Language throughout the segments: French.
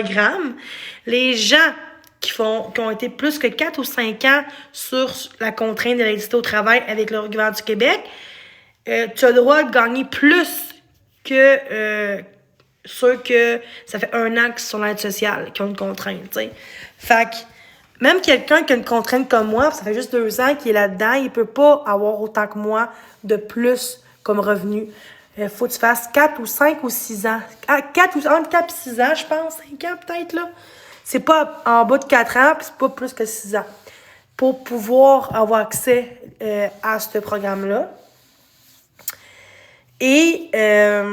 programme, les gens qui ont été plus que 4 ou 5 ans sur la contrainte de l'aidité au travail avec le gouvernement du Québec, tu as le droit de gagner plus que ceux que ça fait 1 an qu'ils sont dans l'aide sociale, qui ont une contrainte, t'sais. Fait que même quelqu'un qui a une contrainte comme moi, ça fait juste 2 ans qu'il est là-dedans, il peut pas avoir autant que moi de plus comme revenu. Faut que tu fasses 4 ou 5 ou 6 ans. Entre 4 et 6 ans, je pense. 5 ans peut-être, là. C'est pas en bas de 4 ans, puis c'est pas plus que 6 ans. Pour pouvoir avoir accès à ce programme-là. Et ça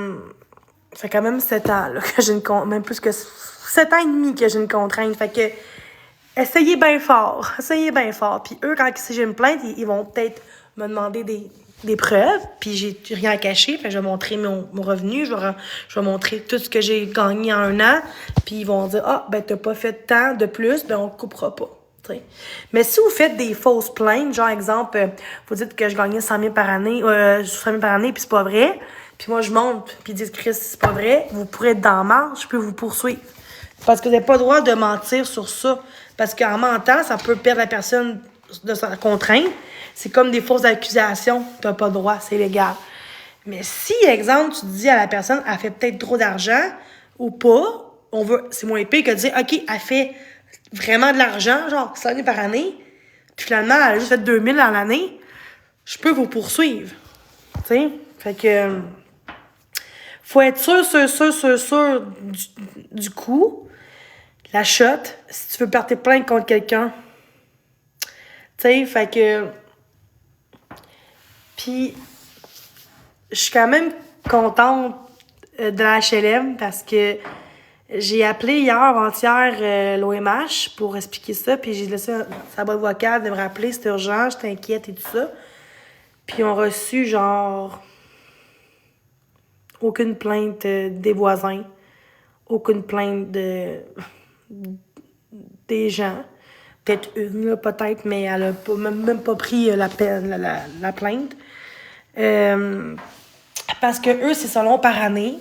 fait quand même 7 ans là, que j'ai une contrainte. Même plus que 7 ans et demi que j'ai une contrainte. Fait que essayez bien fort. Essayez bien fort. Puis eux, quand si j'ai une plainte, ils vont peut-être me demander des preuves, puis j'ai rien à cacher, fait que je vais montrer mon revenu, je vais montrer tout ce que j'ai gagné en 1 an, puis ils vont dire « Ah, ben t'as pas fait tant de plus, ben on te coupera pas. » Mais si vous faites des fausses plaintes, genre exemple, vous dites que je gagnais 100 000 par année, 100 000 par année, puis c'est pas vrai, puis moi je monte, puis ils disent « Chris, c'est pas vrai », vous pourrez être dans la marge, je peux vous poursuivre. Parce que vous n'avez pas le droit de mentir sur ça, parce qu'en mentant, ça peut perdre la personne de sa contrainte. C'est comme des fausses accusations. T'as pas le droit, c'est illégal. Mais si, exemple, tu dis à la personne, elle fait peut-être trop d'argent ou pas, c'est moins épais que de dire, OK, elle fait vraiment de l'argent, genre 100 000 par année, puis finalement, elle a juste fait 2 000 dans l'année, je peux vous poursuivre. Tu sais? Fait que, faut être sûr du coup. La shot, si tu veux porter plainte contre quelqu'un. Tu sais, fait que. Puis, je suis quand même contente de la HLM parce que j'ai appelé hier, avant-hier, l'OMH pour expliquer ça. Puis j'ai laissé sa boîte vocale de me rappeler, c'est urgent, j'étais inquiète et tout ça. Puis ils ont reçu, genre, aucune plainte des voisins, aucune plainte des gens. Peut-être une, là, peut-être, mais elle a même pas pris la plainte. Parce que eux, c'est selon par année.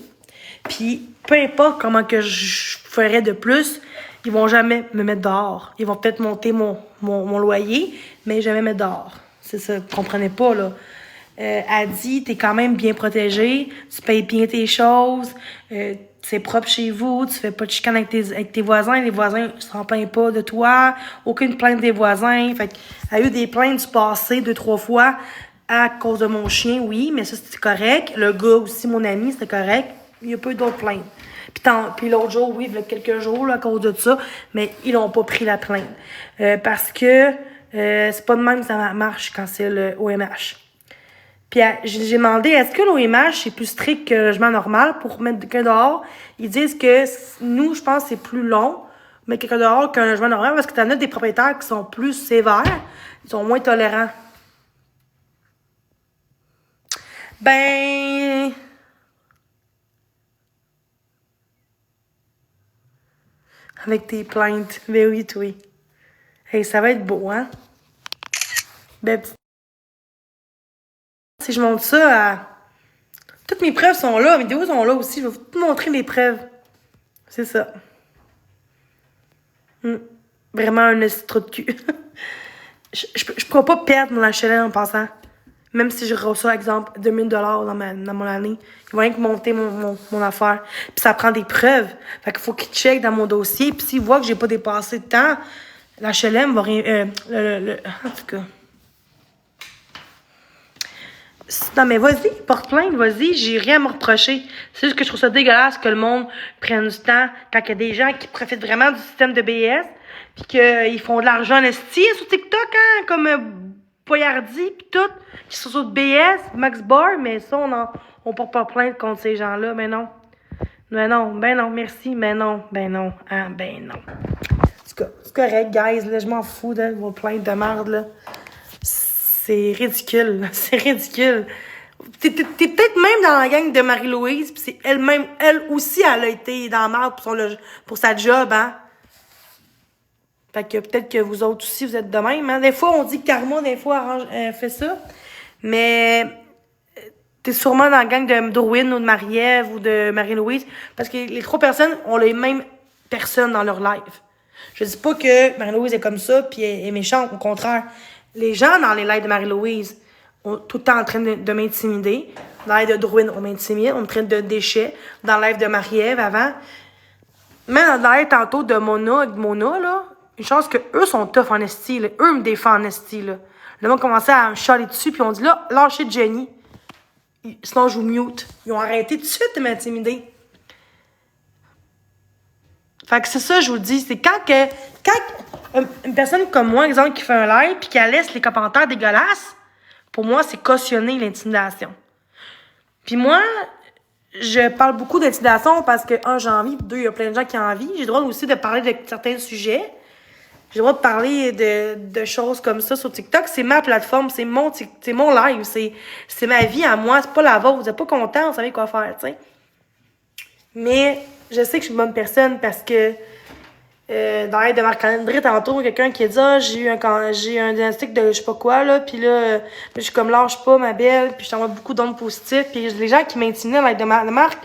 Puis, peu importe comment que je ferais de plus, ils vont jamais me mettre dehors. Ils vont peut-être monter mon loyer, mais jamais me mettre dehors. C'est ça, vous comprenez pas, là. Elle dit, t'es quand même bien protégé, tu payes bien tes choses, c'est propre chez vous, tu fais pas de chicane avec tes voisins, les voisins s'en plaignent pas de toi, aucune plainte des voisins. Fait qu'elle a eu des plaintes du passé 2-3 fois à cause de mon chien, oui, mais ça c'était correct. Le gars aussi, mon ami, c'était correct. Il y a pas eu d'autres plaintes. Puis l'autre jour, oui, il y a quelques jours là, à cause de ça, mais ils n'ont pas pris la plainte. Parce que c'est pas de même que ça marche quand c'est le OMH. Puis j'ai demandé, est-ce que l'OMH est plus strict que le logement normal pour mettre quelqu'un dehors? Ils disent que nous, je pense que c'est plus long, mettre quelqu'un dehors qu'un logement normal, parce que t'en as des propriétaires qui sont plus sévères, ils sont moins tolérants. Ben... Avec tes plaintes. Ben oui, oui. Hey, ça va être beau, hein? Ben, si je montre ça à... Toutes mes preuves sont là, mes vidéos sont là aussi. Je vais vous montrer les preuves. C'est ça. Vraiment un esti trou de cul. je pourrais pas perdre mon HLM en passant. Même si je reçois, exemple, 2000 $ dans mon année. Ils vont rien que monter mon affaire. Puis ça prend des preuves. Fait qu'il faut qu'ils checkent dans mon dossier. Puis s'ils voient que j'ai pas dépassé de temps, l'HLM va rien... en tout cas... Non, mais vas-y, porte plainte, vas-y, j'ai rien à me reprocher. C'est juste que je trouve ça dégueulasse que le monde prenne du temps quand il y a des gens qui profitent vraiment du système de BS, puis qu'ils font de l'argent en esti sur TikTok, hein, comme Poyardi, puis tout, qui sont sur BS, Max Bar, mais ça, on porte pas plainte contre ces gens-là, mais non. Ben non, merci, mais non, ben non, hein, ben non. C'est correct, guys, là, je m'en fous de vos plaintes de merde, là. C'est ridicule, c'est ridicule. T'es peut-être même dans la gang de Marie-Louise, pis c'est elle aussi, elle a été dans la merde pour sa job, hein. Fait que peut-être que vous autres aussi, vous êtes de même, hein. Des fois, on dit que Karma, des fois, fait ça. Mais t'es sûrement dans la gang de Dorwin ou de Marie-Ève ou de Marie-Louise. Parce que les 3 personnes ont les mêmes personne dans leur live. Je dis pas que Marie-Louise est comme ça puis elle est méchante, au contraire. Les gens dans les lives de Marie-Louise ont tout le temps en train de m'intimider. Dans le live de Drouin, on m'intimide, on me traite de déchets. Dans le live de Marie-Ève avant. Même dans le live tantôt de Mona, là, une chance que eux sont tough en esti, là. Eux me défendent en esti, là. Le monde commençait à me chialer dessus, puis on dit là, lâchez Jenny. Sinon, je vous mute. Ils ont arrêté tout de suite de m'intimider. Fait que c'est ça, je vous dis. C'est quand une personne comme moi, exemple, qui fait un live, puis qu'elle laisse les commentaires dégueulasses, pour moi, c'est cautionner l'intimidation. Puis moi, je parle beaucoup d'intimidation parce que, un, j'ai envie, puis deux, il y a plein de gens qui ont envie. J'ai le droit aussi de parler de certains sujets. J'ai le droit de parler de choses comme ça sur TikTok. C'est ma plateforme, c'est mon live, c'est ma vie à moi, c'est pas la vôtre. Vous êtes pas content, vous savez quoi faire, tu sais. Mais je sais que je suis une bonne personne parce que dans l'aide de Marc-André, tantôt, quelqu'un qui a dit j'ai un diagnostic de je sais pas quoi, là, puis là, je suis comme lâche pas, ma belle, puis je t'envoie beaucoup d'ondes positives. Puis les gens qui m'intimidaient dans l'aide de Marc,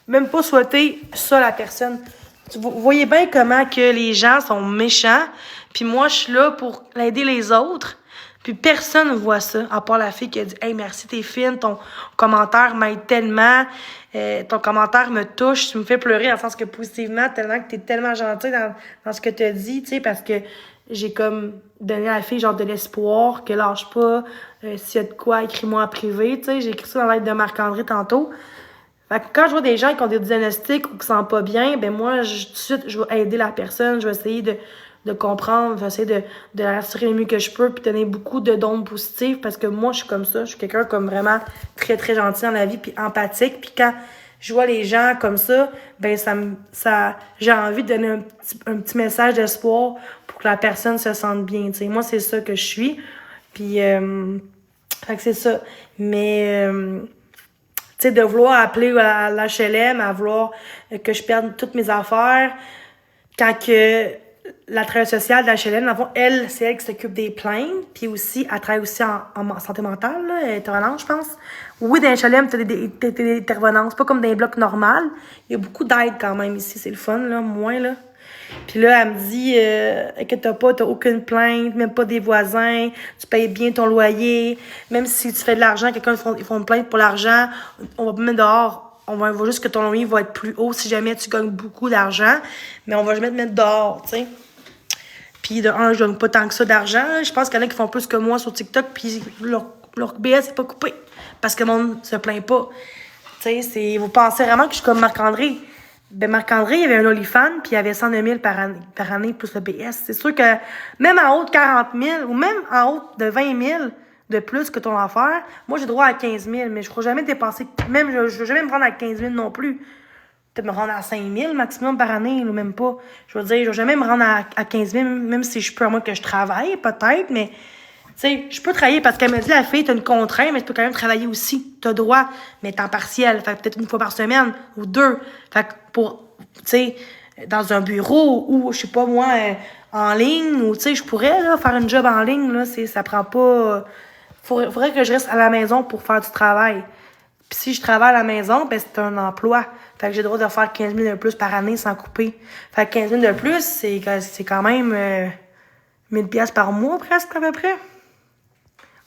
même pas souhaiter ça, la personne. Vous voyez bien comment que les gens sont méchants, puis moi, je suis là pour aider les autres. Puis personne ne voit ça, à part la fille qui a dit « Hey, merci, t'es fine, ton commentaire m'aide tellement, ton commentaire me touche, tu me fais pleurer dans le sens que positivement, tellement que t'es tellement gentille dans ce que t'as dit, tu sais, parce que j'ai comme donné à la fille genre de l'espoir, que lâche pas, s'il y a de quoi, écris-moi en privé, tu sais, j'ai écrit ça dans l'aide de Marc-André tantôt. Fait que quand je vois des gens qui ont des diagnostics ou qui sont pas bien, ben moi, tout de suite, je vais aider la personne, je vais essayer de comprendre, je vais essayer de la rassurer le mieux que je peux, puis donner beaucoup de dons positifs, parce que moi, je suis comme ça, je suis quelqu'un comme vraiment très, très gentil dans la vie, puis empathique, puis quand je vois les gens comme ça, ben j'ai envie de donner un petit message d'espoir pour que la personne se sente bien, tu sais. Moi, c'est ça que je suis, puis fait que c'est ça. Mais tu sais, de vouloir appeler à l'HLM, à vouloir que je perde toutes mes affaires, quand que la travailleuse sociale de l'HLM, dans le fond, elle, c'est elle qui s'occupe des plaintes, puis aussi, elle travaille aussi en santé mentale, là, elle est intervenante, je pense. Oui, dans l'HLM, t'as des intervenances, pas comme dans les blocs normaux. Il y a beaucoup d'aide quand même ici, c'est le fun, là, moins, là. Puis là, elle me dit, inquiète pas, t'as aucune plainte, même pas des voisins, tu payes bien ton loyer, même si tu fais de l'argent, ils font une plainte pour l'argent, on va pas mettre dehors, on va juste que ton loyer va être plus haut si jamais tu gagnes beaucoup d'argent, mais on va jamais te mettre dehors, tu sais. Puis de un, je gagne pas tant que ça d'argent, je pense qu'il y en a qui font plus que moi sur TikTok, puis leur BS est pas coupé, parce que le monde se plaint pas. Tu sais, vous pensez vraiment que je suis comme Marc-André. Ben, Marc-André, il avait un OnlyFans, puis il avait 109 000 par année plus le BS. C'est sûr que même en haut de 40 000, ou même en haut de 20 000 de plus que ton affaire, moi, j'ai droit à 15 000, mais je ne pourrais jamais dépenser, même, je ne veux jamais me rendre à 15 000 non plus. Peut-être me rendre à 5 000 maximum par année, ou même pas. Je veux dire, je ne vais jamais me rendre à 15 000, même si je peux, à moins que je travaille, peut-être, mais tu sais, je peux travailler parce qu'elle me dit, la fille, t'as une contrainte, mais tu peux quand même travailler aussi. T'as droit, mais temps partiel. Fait que peut-être une fois par semaine ou deux. Fait que pour, tu sais, dans un bureau ou, je sais pas moi, en ligne, ou tu sais, je pourrais, là, faire un job en ligne, là, ça prend pas. Faudrait que je reste à la maison pour faire du travail. Puis si je travaille à la maison, ben c'est un emploi. Fait que j'ai le droit de faire 15 000 de plus par année sans couper. Fait que 15 000 de plus, c'est quand même 1000 piastres par mois presque à peu près.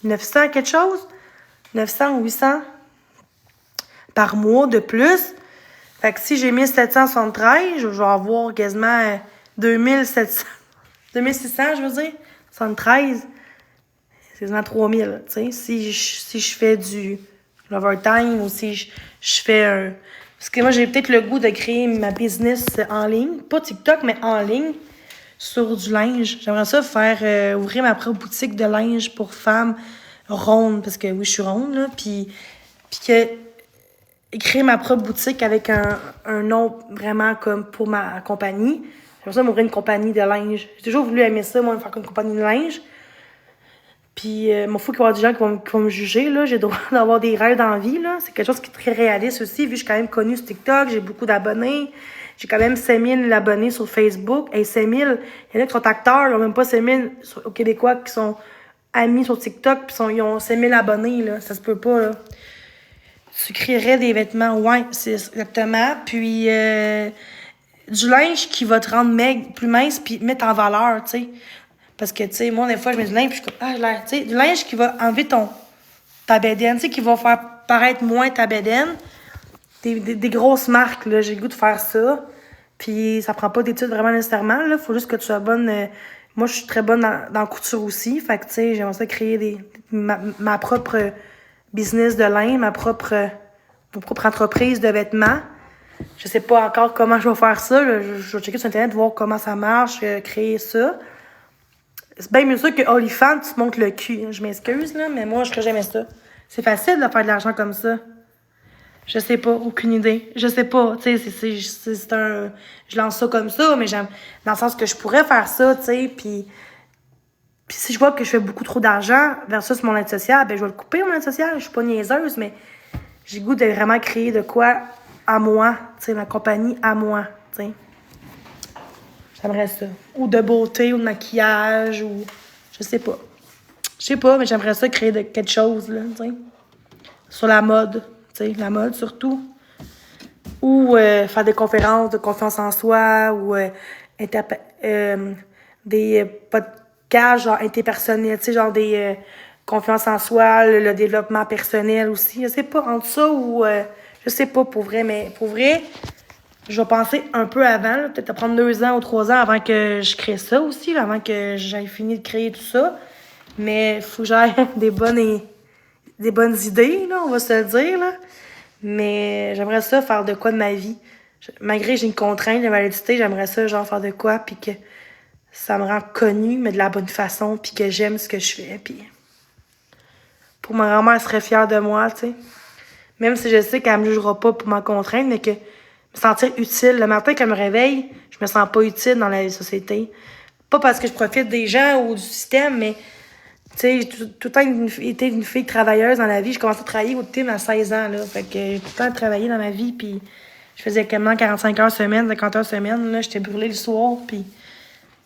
900 quelque chose, 900 ou 800 par mois de plus. Fait que si j'ai 1773, je vais avoir quasiment 2700, 2600, je veux dire, 73, c'est quasiment 3000, tu sais, si je fais du l'overtime ou si je fais un... Parce que moi, j'ai peut-être le goût de créer ma business en ligne, pas TikTok, mais en ligne, sur du linge. J'aimerais ça faire ouvrir ma propre boutique de linge pour femmes rondes, parce que oui, je suis ronde, là, puis que créer ma propre boutique avec un nom vraiment comme pour ma compagnie. J'aimerais ça m'ouvrir une compagnie de linge. J'ai toujours voulu aimer ça, moi, faire une compagnie de linge. Puis, m'en faut qu'il y ait des gens qui vont me juger, là. J'ai le droit d'avoir des rêves dans la vie, là. C'est quelque chose qui est très réaliste aussi, vu que je suis quand même connue sur TikTok, j'ai beaucoup d'abonnés. J'ai quand même 5000 abonnés sur Facebook. Et 5000, il y en a qui sont acteurs, ils n'ont même pas 5000 aux Québécois qui sont amis sur TikTok, puis ils ont 5000 abonnés, là. Ça se peut pas, là. Tu créerais des vêtements, ouais, c'est exactement. Puis, du linge qui va te rendre maigre, plus mince, puis te mettre en valeur, tu sais. Parce que, tu sais, moi, des fois, je mets du linge, puis je suis comme, j'ai l'air, tu sais, du linge qui va enlever ta bédaine, tu sais, qui va faire paraître moins ta bédaine. Des grosses marques, là, j'ai le goût de faire ça. Puis ça prend pas d'études vraiment nécessairement, là. Faut juste que tu sois bonne. Moi, je suis très bonne dans la couture aussi. Fait que, tu sais, j'aimerais ça créer ma propre business de linge, ma propre entreprise de vêtements. Je sais pas encore comment je vais faire ça. Là. Je vais checker sur Internet, voir comment ça marche, créer ça. C'est bien mieux ça que OnlyFans, tu te montres le cul. Je m'excuse, là, mais moi, je ferais jamais ça. C'est facile de faire de l'argent comme ça. Je sais pas, aucune idée. Je sais pas, tu sais, c'est un... Je lance ça comme ça, mais j'aime... Dans le sens que je pourrais faire ça, tu sais, puis si je vois que je fais beaucoup trop d'argent versus mon aide sociale, ben je vais le couper, mon aide sociale. Je suis pas niaiseuse, mais j'ai le goût de vraiment créer de quoi à moi, tu sais, ma compagnie à moi, tu sais. J'aimerais ça. Ou de beauté, ou de maquillage, ou... Je sais pas. Je sais pas, mais j'aimerais ça créer de quelque chose, là, tu sais. Sur la mode, tu sais, la mode surtout. Ou faire des conférences de confiance en soi, ou des podcasts genre interpersonnels, tu sais, genre des confiance en soi, le développement personnel aussi. Je sais pas, entre ça ou... je sais pas pour vrai, mais pour vrai, je vais penser un peu avant, là, peut-être à prendre 2 ans ou 3 ans avant que je crée ça aussi, là, avant que j'aille fini de créer tout ça. Mais faut que j'aille des bonnes idées, là, on va se le dire, là. Mais j'aimerais ça faire de quoi de ma vie. Malgré que j'ai une contrainte de validité, j'aimerais ça, genre, faire de quoi, puis que ça me rend connue, mais de la bonne façon, puis que j'aime ce que je fais, puis... Pour ma grand-mère, elle serait fière de moi, tu sais. Même si je sais qu'elle me jugera pas pour ma contrainte, mais que me sentir utile. Le matin, quand je me réveille, je me sens pas utile dans la société. Pas parce que je profite des gens ou du système, mais... Tu sais, j'ai tout le temps été une fille travailleuse dans la vie. J'ai commencé à travailler au team à 16 ans, là. Fait que j'ai tout le temps travaillé dans ma vie, puis je faisais quasiment 45 heures semaine, 50 heures semaine, là. J'étais brûlée le soir, puis... Tu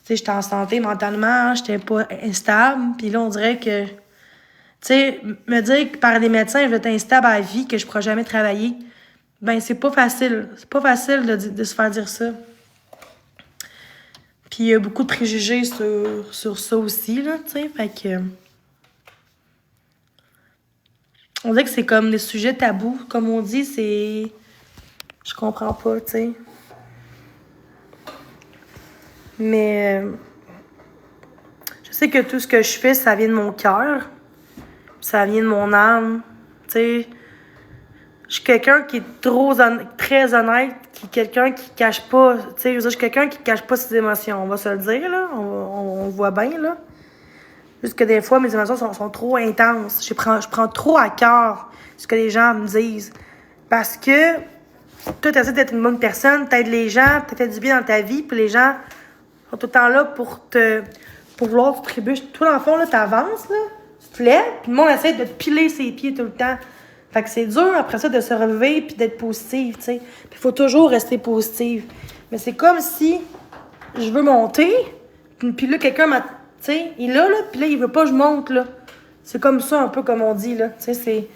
sais, j'étais en santé mentalement, j'étais pas instable. Puis là, on dirait que... Tu sais, me dire que par les médecins, je vais être instable à la vie, que je pourrai jamais travailler, ben c'est pas facile. C'est pas facile de se faire dire ça. Puis il y a beaucoup de préjugés sur ça aussi, là, tu sais. Fait que... On dirait que c'est comme des sujets tabous. Comme on dit, c'est... Je comprends pas, tu sais. Mais... je sais que tout ce que je fais, ça vient de mon cœur. Ça vient de mon âme. Tu sais... Je suis quelqu'un qui est très honnête, qui est quelqu'un qui cache pas... Tu sais, je suis quelqu'un qui cache pas ses émotions. On va se le dire, là. On le voit bien, là. Juste que des fois, mes émotions sont trop intenses. Je prends trop à cœur ce que les gens me disent. Parce que toi, tu essaies d'être une bonne personne, t'aides les gens, t'aides du bien dans ta vie, puis les gens sont tout le temps là pour vouloir te trébucher. Toi, dans le fond, là, t'avances, là, tu te lèves, puis le monde essaie de te piler ses pieds tout le temps. Fait que c'est dur, après ça, de se relever puis d'être positive, tu sais. Puis il faut toujours rester positive. Mais c'est comme si je veux monter, puis là, quelqu'un m'a... Tu sais, il est là, puis là, il veut pas que je monte, là. C'est comme ça, un peu comme on dit, là. Tu sais, c'est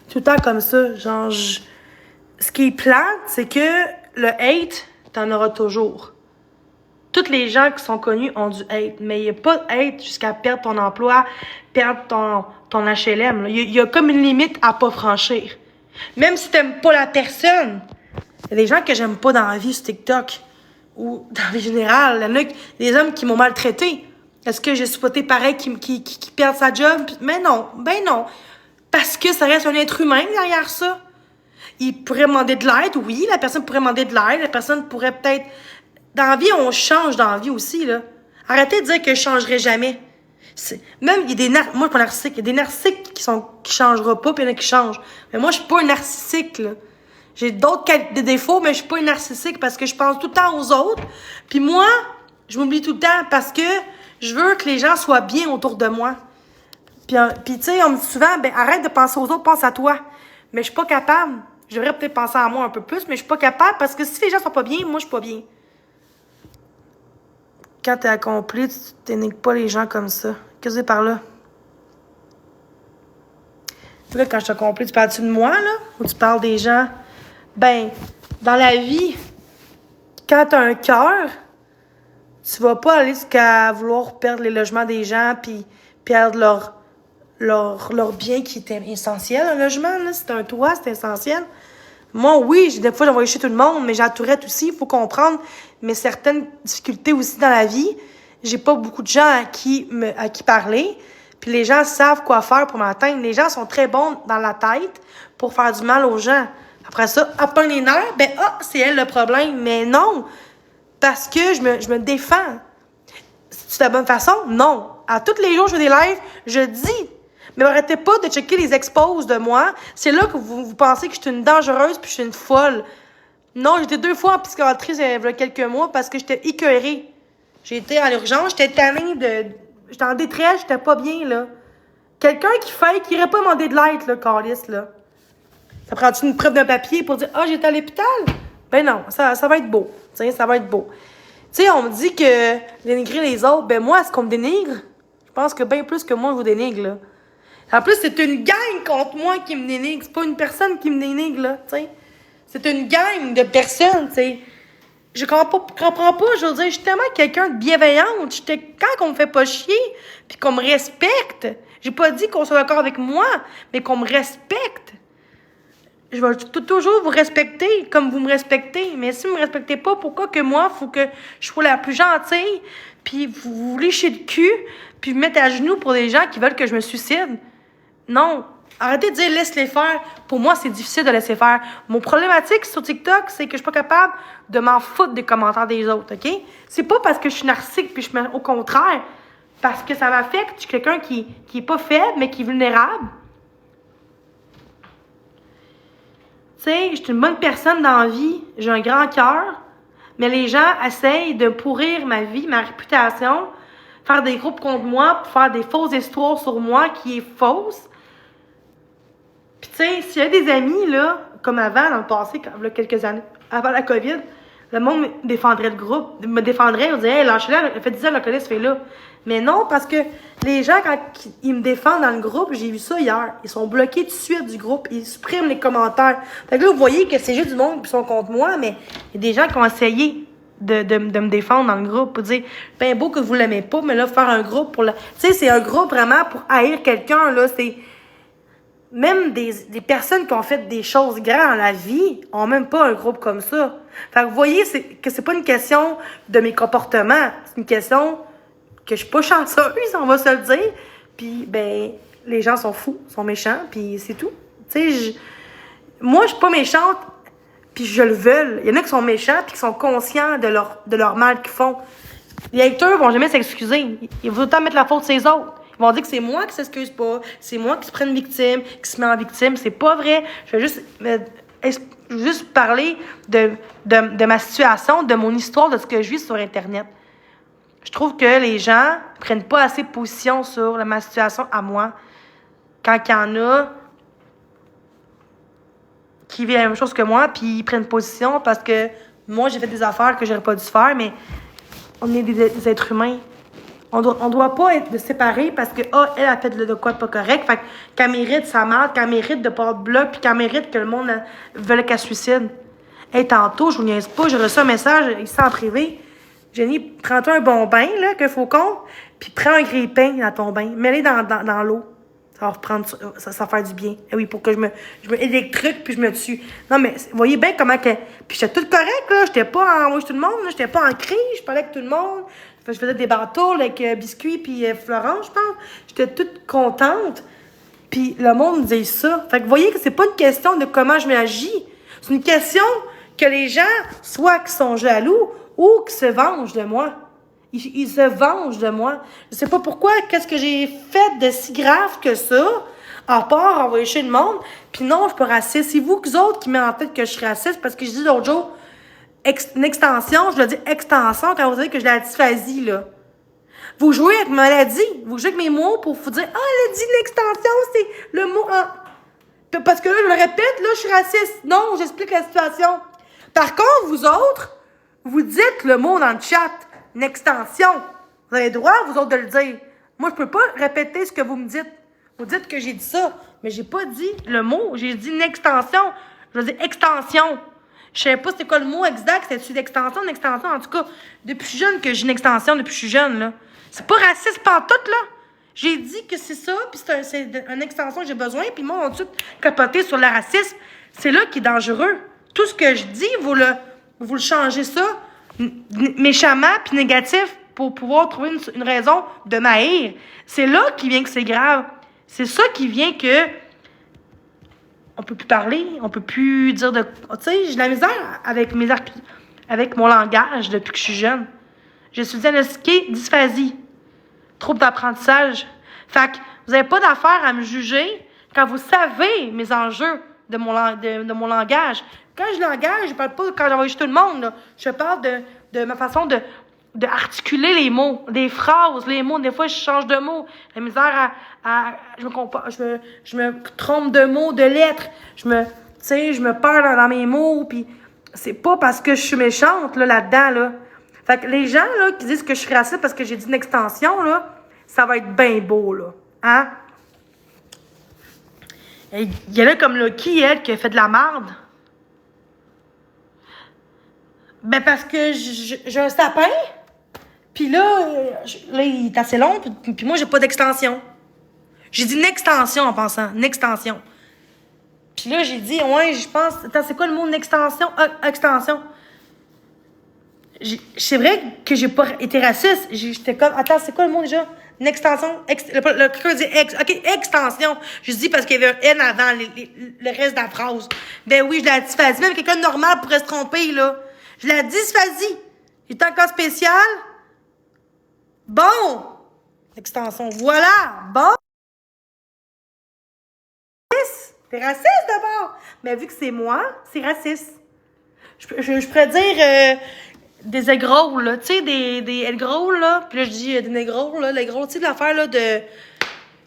tout le temps comme ça. Genre, ce qui est plate, c'est que le hate, t'en auras toujours. Toutes les gens qui sont connus ont du hate, mais il n'y a pas de hate jusqu'à perdre ton emploi, perdre ton HLM. Il y a comme une limite à pas franchir. Même si t'aimes pas la personne, il y a des gens que j'aime pas dans la vie sur TikTok ou dans la vie générale. Il y en a des hommes qui m'ont maltraité. Est-ce que j'ai supporté pareil qui perdent sa job? Mais non, ben non. Parce que ça reste un être humain derrière ça. Il pourrait demander de l'aide, oui, la personne pourrait demander de l'aide, la personne pourrait peut-être... Dans la vie, on change dans la vie aussi, là. Arrêtez de dire que je changerai jamais. Même, il y a des moi, je suis pas narcissique. Il y a des narcissiques qui changeront pas, puis il y en a qui changent. Mais moi, je suis pas un narcissique, là. J'ai des défauts, mais je suis pas un narcissique parce que je pense tout le temps aux autres. Puis moi, je m'oublie tout le temps parce que je veux que les gens soient bien autour de moi. Puis tu sais, on me dit souvent, ben arrête de penser aux autres, pense à toi. Mais je suis pas capable. Je devrais peut-être penser à moi un peu plus, mais je suis pas capable parce que si les gens sont pas bien, moi, je suis pas bien. Quand t'es accompli, tu t'énigmes pas les gens comme ça. Qu'est-ce que c'est par là? Là, quand je t'accomplis, tu parles-tu de moi, là? Ou tu parles des gens? Ben, dans la vie, quand t'as un cœur, tu vas pas aller jusqu'à vouloir perdre les logements des gens puis perdre leur bien qui était essentiel, un logement, là. C'est un toit, c'est essentiel. Moi, oui, des fois, j'envoie chez tout le monde, mais j'ai la tourette aussi, il faut comprendre mes certaines difficultés aussi dans la vie. J'ai pas beaucoup de gens à qui parler, puis les gens savent quoi faire pour m'atteindre. Les gens sont très bons dans la tête pour faire du mal aux gens. Après ça, à peine les nerfs, c'est elle le problème. Mais non, parce que je me défends. C'est la bonne façon? Non. À tous les jours, je fais des lives, je dis. Mais arrêtez pas de checker les exposes de moi. C'est là que vous pensez que je suis une dangereuse puis je suis une folle. Non, j'étais 2 fois en psychiatrie il y a quelques mois parce que j'étais écœurée. J'ai été à l'urgence, j'étais tannée j'étais en détresse, j'étais pas bien, là. Quelqu'un qui irait pas demander de l'aide, là, Carlis, là. Ça prend-tu une preuve d'un papier pour dire « Ah, j'étais à l'hôpital? » Ben non, ça va être beau. Tu sais, ça va être beau. Tu sais, on me dit que dénigrer les autres, moi, est-ce qu'on me dénigre? Je pense que bien plus que moi, je vous dénigre, là. En plus, c'est une gang contre moi qui me dénigre. C'est pas une personne qui me dénigre, là, tu sais. C'est une gang de personnes, tu sais. Je comprends pas, je veux dire, je suis tellement quelqu'un de bienveillante. Quand on me fait pas chier, puis qu'on me respecte, j'ai pas dit qu'on soit d'accord avec moi, mais qu'on me respecte. Je vais toujours vous respecter comme vous me respectez. Mais si vous me respectez pas, pourquoi que moi, faut que je sois la plus gentille, puis vous léchez le cul, puis vous mettez à genoux pour des gens qui veulent que je me suicide? Non. Arrêtez de dire « laisse-les faire ». Pour moi, c'est difficile de laisser faire. Mon problématique sur TikTok, c'est que je suis pas capable de m'en foutre des commentaires des autres, OK? C'est pas parce que je suis narcissique, puis au contraire, parce que ça m'affecte. Je suis quelqu'un qui est pas faible, mais qui est vulnérable. Tu sais, je suis une bonne personne dans la vie, j'ai un grand cœur, mais les gens essayent de pourrir ma vie, ma réputation, faire des groupes contre moi, pour faire des fausses histoires sur moi qui est fausse. Puis tu sais, s'il y a des amis, là, comme avant, dans le passé, il y a quelques années, avant la COVID, le monde me défendrait le groupe, me défendrait, on dirait « Hey, lâchez-la, fait 10 ans, la connaît ce fait-là. » Mais non, parce que les gens, quand ils me défendent dans le groupe, j'ai vu ça hier, ils sont bloqués tout de suite du groupe, ils suppriment les commentaires. Fait que là, vous voyez que c'est juste du monde qui sont contre moi, mais il y a des gens qui ont essayé de me défendre dans le groupe pour dire « Ben beau que vous l'aimez pas, mais là, faire un groupe pour le... » Tu sais, c'est un groupe vraiment pour haïr quelqu'un, là, c'est... Même des personnes qui ont fait des choses grandes dans la vie ont même pas un groupe comme ça. Fait que vous voyez que c'est pas une question de mes comportements, c'est une question que je suis pas chanceuse, on va se le dire. Puis, les gens sont fous, sont méchants, puis c'est tout. Tu sais, moi, je suis pas méchante, puis je le veux. Il y en a qui sont méchants, puis qui sont conscients de leur mal qu'ils font. Les haters vont jamais s'excuser. Ils vont autant mettre la faute sur les autres. Ils vont dire que c'est moi qui s'excuse pas, c'est moi qui se prenne victime, qui se met en victime. C'est pas vrai. Je vais juste parler de ma situation, de mon histoire, de ce que je vis sur Internet. Je trouve que les gens prennent pas assez position sur ma situation à moi. Quand il y en a qui vivent la même chose que moi, puis ils prennent position parce que moi, j'ai fait des affaires que j'aurais pas dû faire, mais on est des êtres humains. On doit pas être séparés parce que, elle a fait de quoi de pas correct. Fait qu'elle mérite sa merde, qu'elle mérite de pas de bloc, puis qu'elle mérite que le monde veuille qu'elle suicide. Hey, tantôt, je vous niaise pas, j'ai reçu un message ici en privé. Jenny, prends-toi un bon bain, là, que Faucon, puis prends un grille-pain dans ton bain. Mets-les dans l'eau. Ça va reprendre, ça va faire du bien. Et oui, pour que je me électrique, puis je me tue. Non, mais vous voyez bien comment que... Puis j'étais toute correcte, là. J'étais pas en rouge tout le monde, là. J'étais pas en crise, je parlais avec tout le monde. Je faisais des bateaux avec Biscuit puis Florence, je pense. J'étais toute contente. Puis le monde me disait ça. Fait que vous voyez que c'est pas une question de comment je m'agis. C'est une question que les gens, soit qui sont jaloux ou qui se vengent de moi. Ils se vengent de moi. Je sais pas pourquoi, qu'est-ce que j'ai fait de si grave que ça, à part envoyer chez le monde. Puis non, je suis pas raciste. C'est vous autres qui mettez en tête que je suis raciste parce que je dis l'autre jour, une extension, je le dis extension quand vous savez que j'ai la dysphasie, là. Vous jouez avec ma maladie. Vous jouez avec mes mots pour vous dire « Ah, elle a dit l'extension, c'est le mot en... » Parce que là, je le répète, là, je suis raciste. Non, j'explique la situation. Par contre, vous autres, vous dites le mot dans le chat. Une extension. Vous avez le droit, vous autres, de le dire. Moi, je peux pas répéter ce que vous me dites. Vous dites que j'ai dit ça. Mais j'ai pas dit le mot. J'ai dit une extension. Je veux dire extension. Je savais pas c'était quoi le mot exact, c'était-tu d'extension, une extension? En tout cas, depuis jeune que j'ai une extension, depuis que je suis jeune, là. C'est pas raciste pantoute, là. J'ai dit que c'est ça, puis c'est une extension que j'ai besoin, puis moi, on a tout capoté sur le racisme. C'est là qui est dangereux. Tout ce que je dis, vous le changez ça méchamment puis négatif pour pouvoir trouver une raison de m'haïr. C'est là qui vient que c'est grave. C'est ça qui vient que on peut plus parler, on peut plus dire de... Tu sais, j'ai de la misère avec mon langage depuis que je suis jeune. Je suis diagnostiquée dysphasie. Trouble d'apprentissage. Fait que vous n'avez pas d'affaire à me juger quand vous savez mes enjeux de mon langage. Quand je langage, je parle pas quand j'envoie tout le monde. Là. Je parle de ma façon de articuler les mots, des phrases, les mots. Des fois, je change de mots. La misère je me trompe de mots, de lettres. Je me perds dans mes mots. Puis c'est pas parce que je suis méchante là-dedans. Là. Fait que les gens là, qui disent que je suis raciste parce que j'ai dit une extension, là, ça va être bien beau. Là. Hein? Il y en a comme là, qui a fait de la merde? Ben parce que j'ai un sapin, puis là, il est assez long, puis moi, j'ai pas d'extension. J'ai dit une extension en pensant, une extension. Puis là, j'ai dit, ouais, je pense... Attends, c'est quoi le mot une extension? Extension. C'est vrai que j'ai pas été raciste. J'étais comme, attends, c'est quoi le mot déjà? Une extension? Le quelqu'un dit OK, extension. Je dis parce qu'il y avait un N avant le reste de la phrase. Ben oui, je la dysphasie. Même quelqu'un de normal pourrait se tromper, là. Je la dysphasie. Il est encore spécial. Bon. Extension. Voilà. Bon. T'es raciste d'abord. Mais vu que c'est moi, c'est raciste. Je pourrais dire des égrolles, là. Tu sais, des égrolles, là. Puis là, je dis des négrolles, là. L'égrolles, tu sais, de l'affaire, là, de...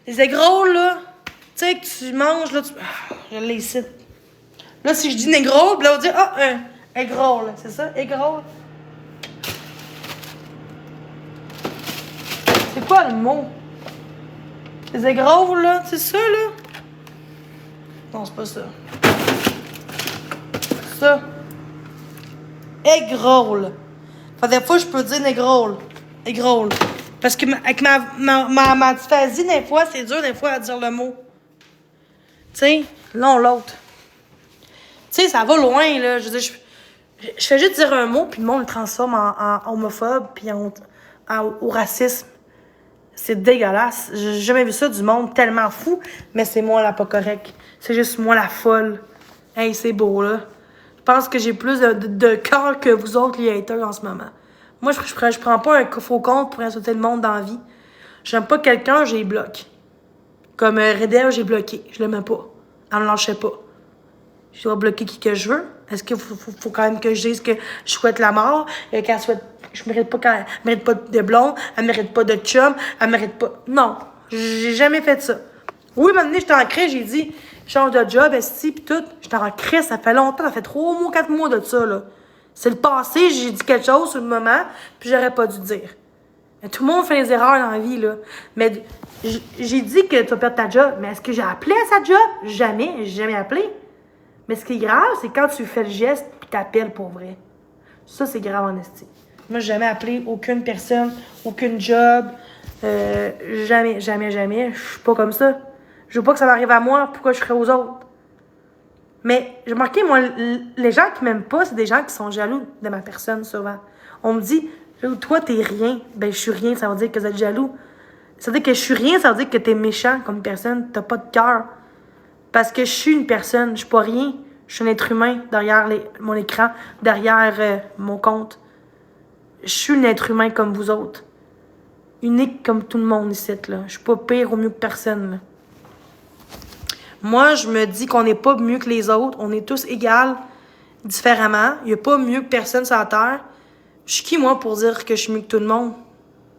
Les égrolles, là. Tu sais, que tu manges, là. Je les cite. Là, si je dis négrole, puis là, on dit, égrole, c'est ça? Égrole. C'est quoi le mot? Les égrolles, là. C'est ça, là? Non, c'est pas ça. Ça. Égrole. Fait des fois, je peux dire négrole. Égrole. Parce que avec ma dysphasie, des fois, c'est dur, des fois, à dire le mot. Tu sais, l'un ou l'autre. Tu sais, ça va loin, là. Je veux dire, je fais juste dire un mot, puis le monde le transforme en homophobe, puis au racisme. C'est dégueulasse. J'ai jamais vu ça du monde tellement fou, mais c'est moi la pas correcte. C'est juste moi la folle. Hey, c'est beau, là. Je pense que j'ai plus de cœur que vous autres, les haters, en ce moment. Moi, je prends pas un faux compte pour insulter le monde dans la vie. J'aime pas quelqu'un, j'ai bloqué. Comme Redel, j'ai bloqué. Je l'aimais pas. Elle me lâchait pas. Je dois bloquer qui que je veux. Est-ce qu'il faut quand même que je dise que je souhaite la mort? Qu'elle souhaite... Je mérite pas de blonde, elle mérite pas de chum, elle mérite pas... Non, j'ai jamais fait ça. Oui, maintenant, j'étais en crise, j'ai dit, change de job, esti, pis tout. J'étais en crise, ça fait longtemps, ça fait 3 mois, 4 mois de ça, là. C'est le passé, j'ai dit quelque chose sur le moment, puis j'aurais pas dû dire. Mais tout le monde fait des erreurs dans la vie, là. Mais j'ai dit que tu vas perdre ta job, mais est-ce que j'ai appelé à sa job? Jamais, j'ai jamais appelé. Mais ce qui est grave, c'est quand tu fais le geste pis t'appelles pour vrai. Ça, c'est grave en esti. Moi, j'ai jamais appelé aucune personne, aucune job. Jamais. Je suis pas comme ça. Je veux pas que ça m'arrive à moi. Pourquoi je ferais aux autres? Mais j'ai remarqué, moi, les gens qui m'aiment pas, c'est des gens qui sont jaloux de ma personne, souvent. On me dit, toi, t'es rien. Ben, je suis rien, ça veut dire que vous êtes jaloux. Ça veut dire que je suis rien, ça veut dire que t'es méchant comme personne. T'as pas de cœur. Parce que je suis une personne, je suis pas rien. Je suis un être humain derrière mon écran, derrière mon compte. Je suis un être humain comme vous autres. Unique comme tout le monde ici, là. Je suis pas pire ou mieux que personne, là. Moi, je me dis qu'on n'est pas mieux que les autres. On est tous égaux, différemment. Il n'y a pas mieux que personne sur la Terre. Je suis qui, moi, pour dire que je suis mieux que tout le monde?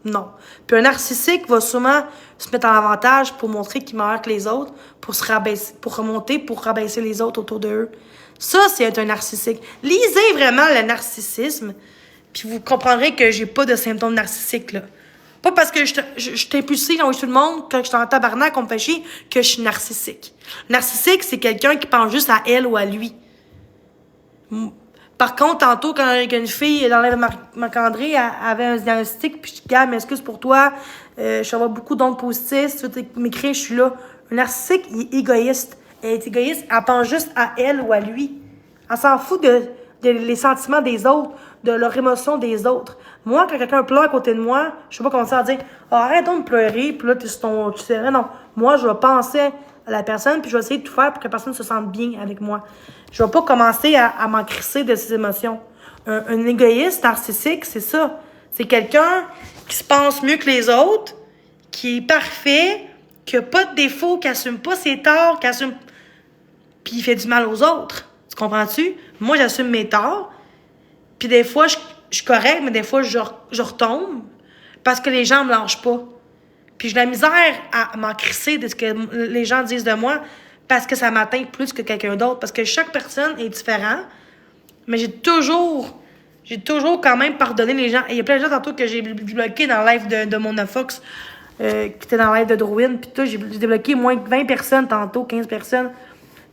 Non. Puis un narcissique va sûrement se mettre en avantage pour montrer qu'il est meilleur que les autres, pour se rabaisser, pour remonter, pour rabaisser les autres autour d'eux. Ça, c'est être un narcissique. Lisez vraiment le narcissisme, puis vous comprendrez que j'ai pas de symptômes narcissiques, là. Pas parce que je suis impulsive dans tout le monde, quand je suis en tabarnak, on me fait chier, que je suis narcissique. Narcissique, c'est quelqu'un qui pense juste à elle ou à lui. Par contre, tantôt, quand une fille dans l'air de Marc-André avait un diagnostic, puis je dis, gars, m'excuse pour toi, je vais beaucoup d'ondes positives, si tu veux m'écrire, je suis là. Un narcissique, il est égoïste. Elle est égoïste, elle pense juste à elle ou à lui. Elle s'en fout les sentiments des autres, de leurs émotions des autres. Moi, quand quelqu'un pleure à côté de moi, je vais pas commencer à dire « arrête donc de pleurer, puis là, tu sais rien. » Non, moi, je vais penser à la personne, puis je vais essayer de tout faire pour que la personne se sente bien avec moi. Je vais pas commencer à m'en crisser de ses émotions. Un égoïste narcissique, c'est ça. C'est quelqu'un qui se pense mieux que les autres, qui est parfait, qui a pas de défaut, qui assume pas ses torts, puis il fait du mal aux autres. Tu comprends-tu? Moi, j'assume mes torts, puis des fois, je suis correcte, mais des fois, je retombe parce que les gens me lâchent pas. Puis j'ai de la misère à m'en crisser de ce que les gens disent de moi parce que ça m'atteint plus que quelqu'un d'autre. Parce que chaque personne est différente, mais j'ai toujours quand même pardonné les gens. Et il y a plein de gens tantôt que j'ai bloqué dans le live de Mona Fox, qui était dans le live de Drouin. Puis tout, j'ai débloqué moins de 20 personnes tantôt, 15 personnes.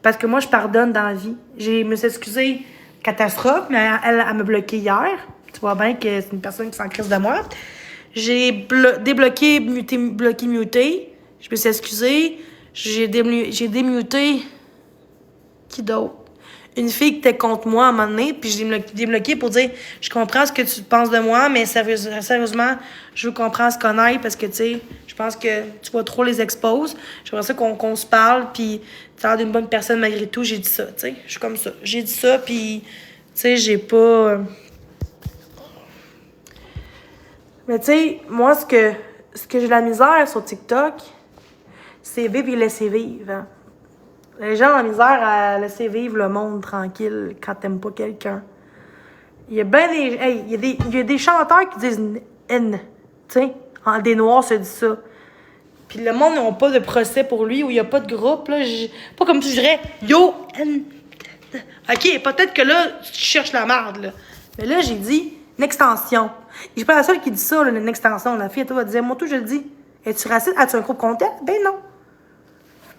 Parce que moi, je pardonne dans la vie. Je me suis excusée catastrophe, mais elle m'a bloqué hier. Tu vois bien que c'est une personne qui s'en crisse de moi. J'ai débloqué, muté. Je me suis excusée. J'ai démuté. Qui d'autre? Une fille qui était contre moi à un moment donné, puis je l'ai débloqué pour dire « Je comprends ce que tu penses de moi, mais sérieusement, je veux qu'on prenne ce qu'on aille parce que, tu sais, je pense que tu vas trop les exposes. J'aimerais ça qu'on se parle, puis tu as l'air d'une bonne personne malgré tout. » J'ai dit ça, tu sais. Je suis comme ça. J'ai dit ça, puis, tu sais, j'ai pas... Mais tu sais, moi, ce que j'ai de la misère sur TikTok, c'est vivre et laisser vivre. Hein. Les gens ont la misère à laisser vivre le monde tranquille quand t'aimes pas quelqu'un. Il y a bien des... Hey, il y a des chanteurs qui disent « N ». Tu sais, des Noirs se disent ça. Puis le monde n'a pas de procès pour lui, ou il n'y a pas de groupe. Là, pas comme tu dirais « Yo, N ». OK, peut-être que là, tu cherches la merde, là. Mais là, j'ai dit « Une extension ». Je suis pas la seule qui dit ça, là, une extension. La fille, elle va dire « Moi, tout, je le dis. Es-tu raciste? As-tu un groupe contact? » Ben non.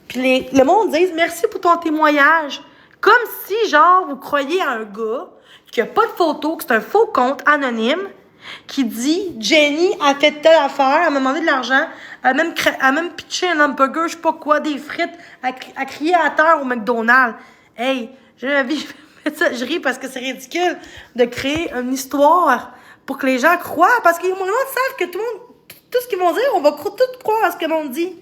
Puis le monde dit « Merci pour ton témoignage ». Comme si, genre, vous croyez à un gars qui a pas de photo, que c'est un faux compte anonyme, qui dit « Jenny a fait telle affaire, elle m'a demandé de l'argent, elle a même pitché un hamburger, je sais pas quoi, des frites, elle a crié à terre au McDonald's. » Hey, je ris parce que c'est ridicule de créer une histoire pour que les gens croient, parce qu'ils savent que tout ce qu'ils vont dire, on va tout croire à ce que le monde dit.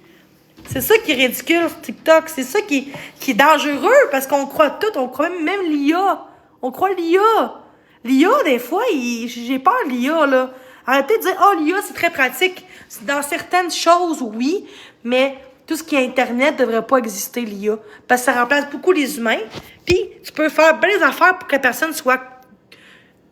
C'est ça qui est ridicule sur TikTok. C'est ça qui est dangereux parce qu'on croit tout. On croit même l'IA. On croit l'IA. L'IA, des fois, j'ai peur de l'IA, là. Arrêtez de dire, oh, l'IA, c'est très pratique. Dans certaines choses, oui, mais tout ce qui est Internet devrait pas exister, l'IA. Parce que ça remplace beaucoup les humains. Puis, tu peux faire bien des affaires pour que la personne soit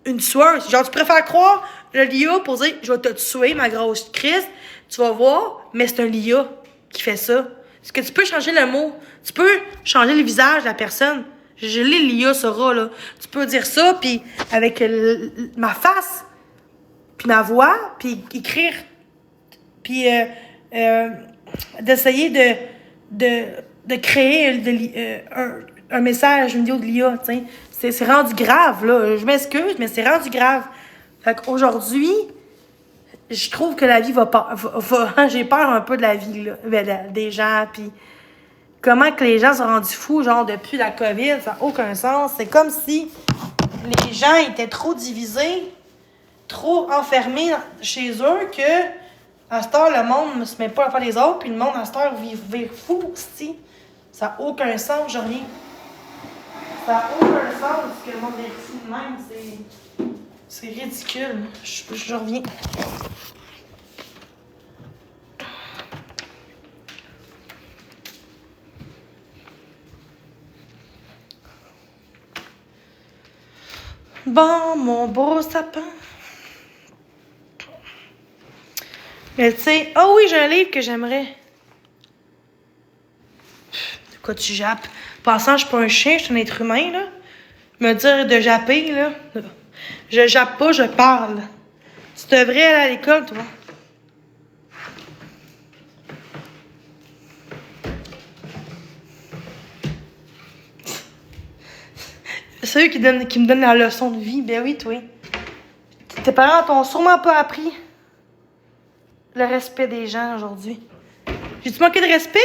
une tueuse. Genre, tu préfères croire l'IA pour dire, je vais te tuer, ma grosse Christ. Tu vas voir, mais c'est un l'IA qui fait ça. Est-ce que tu peux changer le mot? Tu peux changer le visage de la personne. Je l'ai, l'IA sera, là. Tu peux dire ça, puis avec ma face, puis ma voix, puis écrire, puis d'essayer de créer un message, une vidéo de l'IA, tu sais. C'est rendu grave, là. Je m'excuse, mais c'est rendu grave. Fait qu'aujourd'hui, je trouve que la vie va j'ai peur un peu de la vie, là, des gens, puis comment que les gens sont rendus fous, genre, depuis la COVID, ça n'a aucun sens. C'est comme si les gens étaient trop divisés, trop enfermés chez eux, que à cette heure, le monde ne se met pas à faire les autres, puis le monde, à cette heure, vit fou, aussi. Ça n'a aucun sens, je reviens. Ça n'a aucun sens que le monde est fou de même, c'est ridicule. Je reviens. Bon, mon beau sapin. Mais tu sais, ah oui, j'ai un livre que j'aimerais. De quoi tu jappes? Pensant que je suis pas un chien, je suis un être humain, là. Me dire de japper, là. Je jappe pas, je parle. Tu devrais aller à l'école, toi. c'est eux qui me donnent la leçon de vie. Ben oui, toi. Tes parents t'ont sûrement pas appris le respect des gens aujourd'hui. J'ai-tu manqué de respect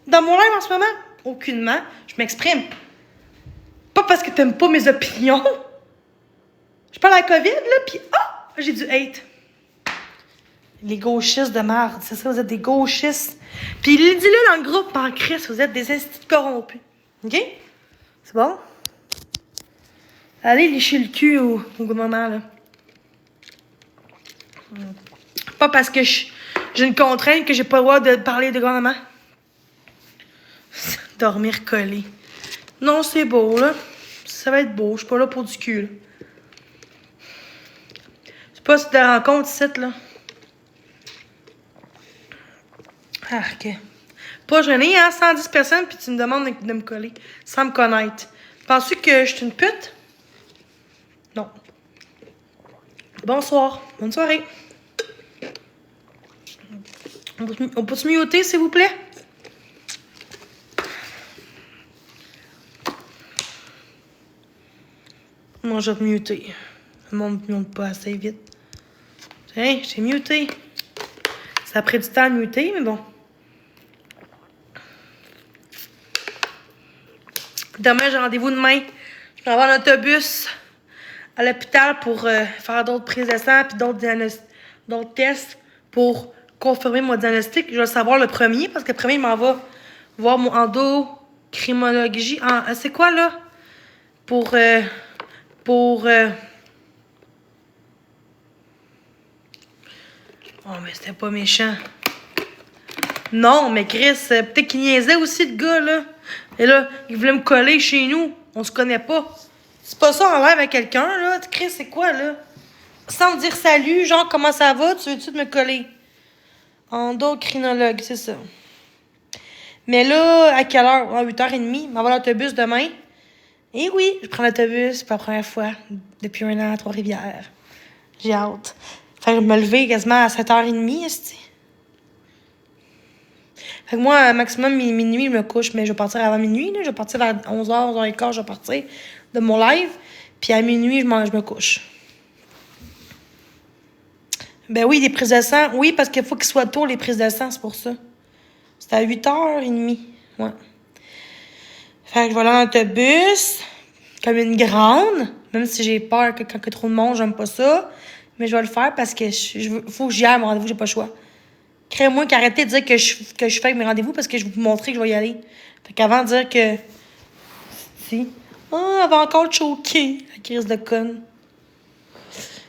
dans mon live en ce moment? Aucunement. Je m'exprime. Pas parce que t'aimes pas mes opinions. Je parle à la COVID, là, pis j'ai du hate. Les gauchistes de merde, c'est ça, vous êtes des gauchistes. Puis dis-le dans le groupe, en Christ, vous êtes des instituts corrompus. OK? C'est bon? Allez lécher le cul au gouvernement, là. Pas parce que j'ai une contrainte que j'ai pas le droit de parler de gouvernement. Dormir collé. Non, c'est beau, là. Ça va être beau. Je suis pas là pour du cul, là. C'est pas si tu te rends compte, ici, là. Ah, OK. Pas gêné, hein? 110 personnes, puis tu me demandes de me coller. Sans me connaître. Penses-tu que je suis une pute? Non. Bonsoir. Bonne soirée. On peut se muter, s'il vous plaît? Moi, je vais me muter. Le monde ne monte pas assez vite. Tiens, j'ai muté. Ça a pris du temps à muter, mais bon. Demain, j'ai rendez-vous demain. Je vais avoir un autobus à l'hôpital pour faire d'autres prises de sang puis d'autres tests pour confirmer mon diagnostic. Je vais le savoir le premier parce que le premier, il m'en va voir mon endocrinologie. C'est quoi, là? Pour Oh, mais c'était pas méchant. Non, mais Chris, peut-être qu'il niaisait aussi, le gars, là. Et là, il voulait me coller chez nous. On se connaît pas. C'est pas ça en live avec quelqu'un, là. Chris, c'est quoi, là? Sans me dire salut, genre, comment ça va? Tu veux-tu me coller? Endocrinologue, c'est ça. Mais là, à quelle heure? À 8h30. On va avoir l'autobus demain. Et oui, je prends l'autobus pour la première fois depuis 1 an à Trois-Rivières. J'ai hâte. Faire me lever quasiment à 7h30, est-ce que... Fait que moi, maximum minuit, je me couche, mais je vais partir avant minuit. Là. Je vais partir vers 11h, 11h15, je vais partir de mon live. Puis à minuit, je me couche. Ben oui, des prises de sang. Oui, parce qu'il faut qu'il soit tôt, les prises de sang, c'est pour ça. C'est à 8h30. Ouais. Fait que je vais aller en autobus, comme une grande. Même si j'ai peur que quand il y a trop de monde, j'aime pas ça. Mais je vais le faire parce que faut que j'y aille à mon rendez-vous, j'ai pas le choix. Crée-moi qu'arrêtez de dire que je fais mes rendez-vous parce que je vais vous montrer que je vais y aller. Fait qu'avant de dire que... Si. Elle va encore choquer, la crise de conne.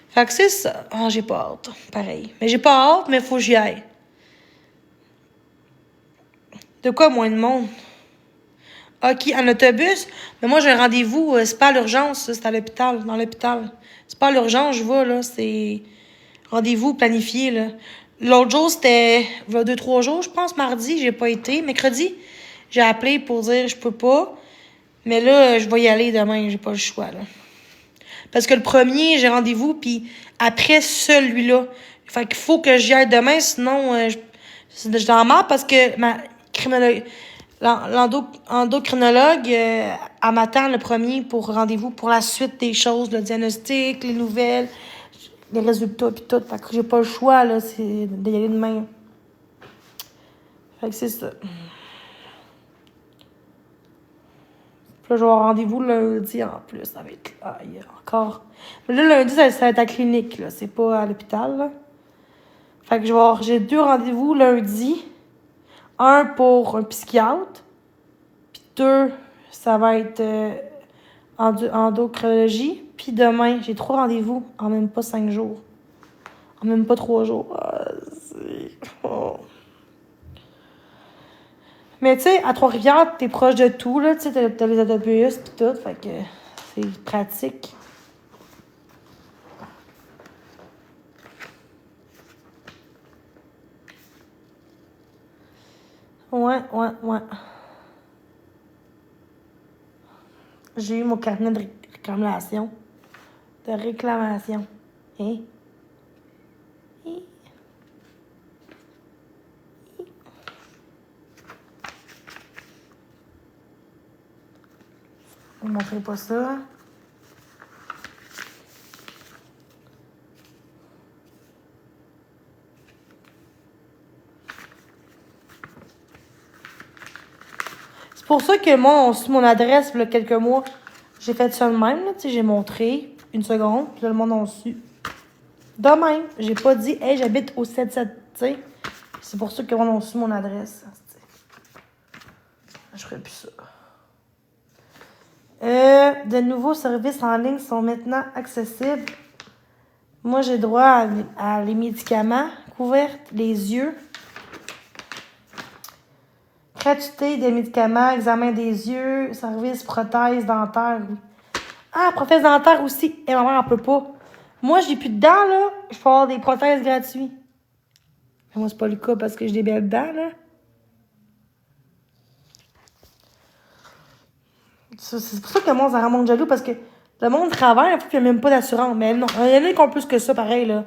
Fait que c'est ça. J'ai pas hâte. Pareil. Mais j'ai pas hâte, mais faut que j'y aille. De quoi moins de monde? OK, en autobus? Mais moi, j'ai un rendez-vous. C'est pas à l'urgence, c'est à l'hôpital. Dans l'hôpital. C'est pas à l'urgence, je vais, là. C'est rendez-vous planifié, là. L'autre jour, c'était... Il y a 2-3 jours, je pense. Mardi, j'ai pas été. Mercredi, j'ai appelé pour dire je peux pas. Mais là, je vais y aller demain. J'ai pas le choix, là. Parce que le premier, j'ai rendez-vous, puis après celui-là. Fait qu'il faut que j'y aille demain, sinon, je t'en marre parce que ma l'endocrinologue, elle m'attend le premier pour rendez-vous pour la suite des choses, le diagnostic, les nouvelles, les résultats, puis tout. Fait que j'ai pas le choix, là, c'est d'y aller demain. Fait que c'est ça. Puis là, je vais avoir rendez-vous lundi en plus. Ça va être encore. Mais là, lundi, ça va être à la clinique, là. C'est pas à l'hôpital, là. Fait que j'ai 2 rendez-vous lundi. Un pour un psychiatre. Puis 2, ça va être endocrinologie. Puis demain, j'ai 3 rendez-vous en même pas 5 jours. En même pas 3 jours. Mais tu sais, à Trois-Rivières, t'es proche de tout, là. Tu sais, t'as les autobus pis tout. Fait que c'est pratique. Ouais. J'ai eu mon carnet de réclamation. Hein? Je ne montrerai pas ça. C'est pour ça que moi, on suit mon adresse il y a quelques mois. J'ai fait ça de même, là, tu sais, j'ai montré une seconde, puis là, le monde a su. De même, j'ai pas dit, hey, j'habite au 77, tu sais. C'est pour ça que moi, on suit mon adresse. T'sais. Je ferais plus ça. De nouveaux services en ligne sont maintenant accessibles. Moi, j'ai droit à les médicaments couverts, les yeux. Gratuité des médicaments, examen des yeux, service prothèse dentaire. Ah, prothèse dentaire aussi. Et ma mère, elle peut pas. Moi, j'ai plus de dents, là. Je peux avoir des prothèses gratuites. Mais moi, c'est pas le cas parce que j'ai des belles dents, là. C'est pour ça que le monde, ça rend monde jaloux parce que le monde travaille, il n'y a même pas d'assurance. Mais non, il y en a qui ont plus que ça, pareil, là.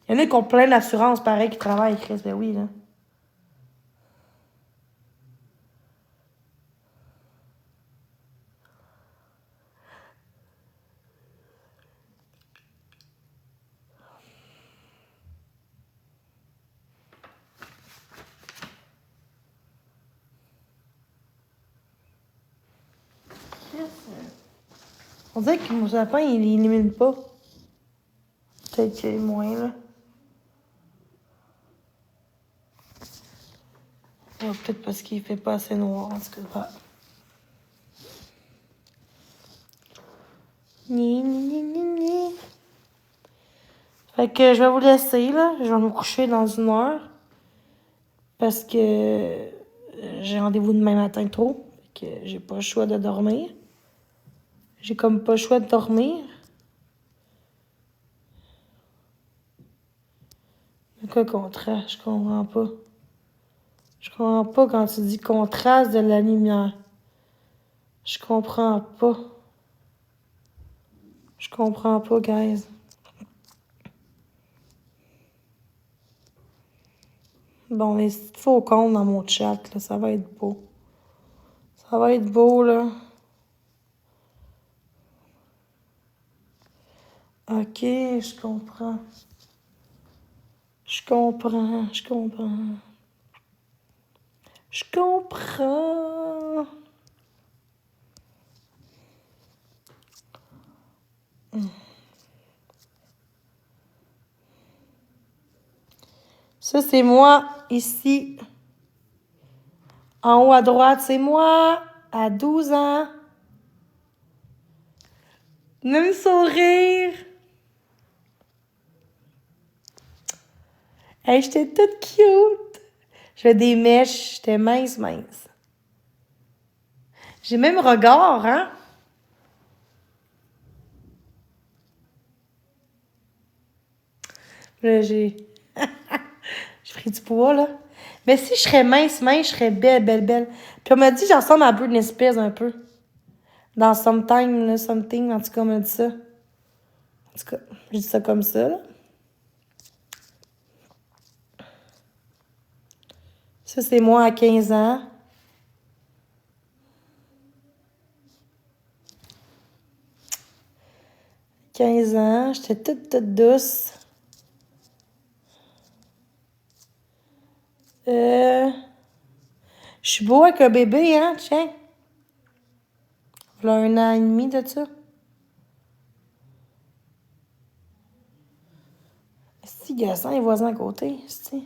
Il y en a qui ont plein d'assurances, pareil, qui travaillent, Chris. Ben oui, là. On dirait que mon sapin, il élimine pas. Peut-être qu'il y a moins, là. Peut-être parce qu'il fait pas assez noir, en tout cas. Ni, ni, ni, ni, ni. Fait que je vais vous laisser, là. Je vais me coucher dans 1 heure. Parce que j'ai rendez-vous demain matin trop. Fait que j'ai pas le choix de dormir. J'ai comme pas le choix de dormir. De quoi contraste? Je comprends pas. Je comprends pas quand tu dis contraste de la lumière. Je comprends pas. Je comprends pas, guys. Bon, les faux comptes dans mon chat, là, ça va être beau. Ça va être beau, là. Ok, je comprends. Je comprends, je comprends. Je comprends. Ça, c'est moi, ici. En haut à droite, c'est moi, à 12 ans. Même sourire. Hey, j'étais toute cute. J'avais des mèches, j'étais mince, mince. J'ai même regard, hein? Là, j'ai pris du poids, là. Mais si je serais mince, mince, je serais belle, belle, belle. Puis on m'a dit, j'en ressemble à Britney Spears un peu. Dans Sometime, là, Something, en tout cas, on m'a dit ça. En tout cas, je dis ça comme ça, là. Ça, c'est moi à 15 ans. « 15 ans, j'étais toute douce. Je suis beau avec un bébé, hein, tiens. Voilà 1 an et demi de ça. Si, Gaston, les voisins à côté, c'est.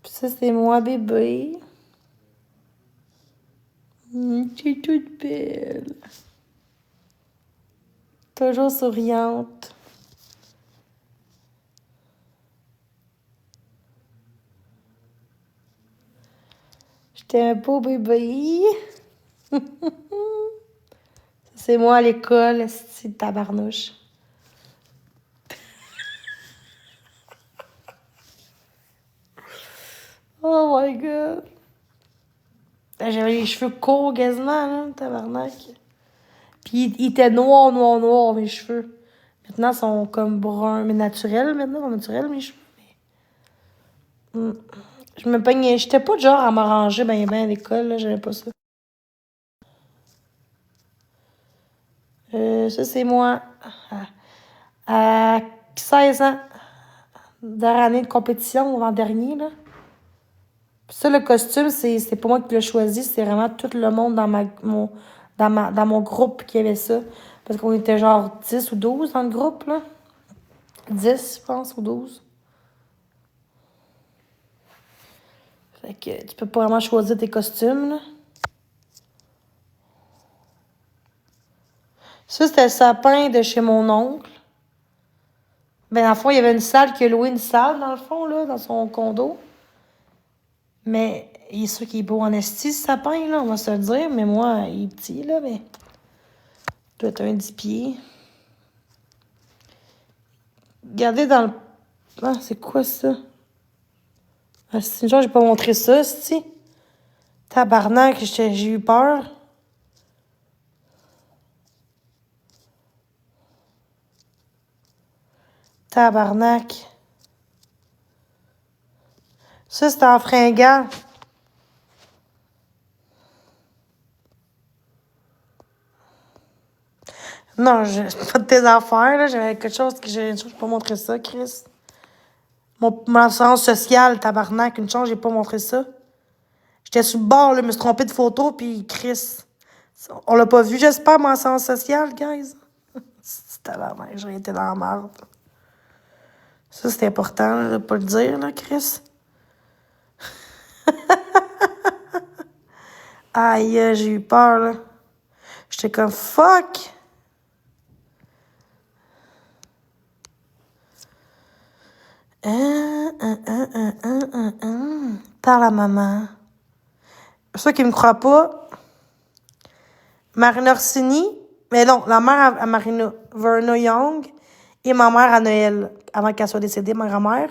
Puis ça, c'est moi, bébé. Tu es toute belle. Toujours souriante. J'étais un beau bébé. C'est moi à l'école, c'est tabarnouche. Oh my god. J'avais les cheveux courts quasiment, là, tabarnak. Puis ils étaient noirs, mes cheveux. Maintenant, ils sont comme bruns, mais naturels, maintenant, ils sont naturels, mes cheveux. Je me peignais. J'étais pas de genre à m'arranger ben à l'école, là. J'aimais pas ça. Ça, c'est moi. À 16 ans. Dernière année de compétition, l'an-dernier, là. Ça, le costume, c'est pas moi qui l'ai choisi, c'est vraiment tout le monde dans mon groupe qui avait ça. Parce qu'on était genre 10 ou 12 dans le groupe, là. 10, je pense, ou 12. Fait que tu peux pas vraiment choisir tes costumes, là. Ça, c'était le sapin de chez mon oncle. Ben, dans le fond, il y avait une salle qui a loué une salle, dans le fond, là, dans son condo. Mais il est sûr qu'il est beau en esti, ce sapin, là, on va se le dire. Mais moi, il est petit, là, mais... Il doit être un 10 pieds. Regardez dans le... Ah, c'est quoi ça? Ah, c'est une chose, j'ai pas montré ça, c'est-tu? Tabarnak, j'ai eu peur. Tabarnak. Ça, c'est en fringant. Non, c'est pas de tes affaires, là. J'avais quelque chose que j'ai pas montré ça, Chris. Mon assurance sociale, tabarnak, une chance, j'ai pas montré ça. J'étais sur le bord, là, je me suis trompée de photo, puis Chris. On l'a pas vu, j'espère, mon assurance sociale, guys. C'est tabarnak, j'aurais été dans la merde. Ça, c'est important, là, de pas le dire, là, Chris. Aïe, j'ai eu peur, là. J'étais comme, fuck! Parle à maman. Ceux qui me croient pas, Marina Orsini, mais non, la mère à Marina, Verna Young, et ma mère à Noël, avant qu'elle soit décédée, ma grand-mère.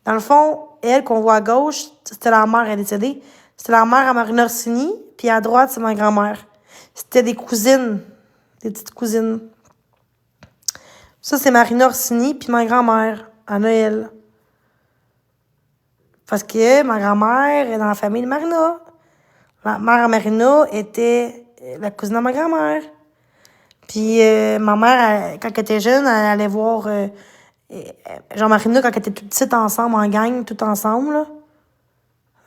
Dans le fond, elle qu'on voit à gauche, c'était la mère, elle est décédée. C'était la mère à Marina Orsini, puis à droite, c'est ma grand-mère. C'était des cousines, des petites cousines. Ça, c'est Marina Orsini, puis ma grand-mère, à Noël. Parce que ma grand-mère est dans la famille de Marina. La mère à Marina était la cousine de ma grand-mère. Puis ma mère, quand elle était jeune, elle allait voir genre Marina quand elle était toute petite ensemble, en gang, tout ensemble. Là.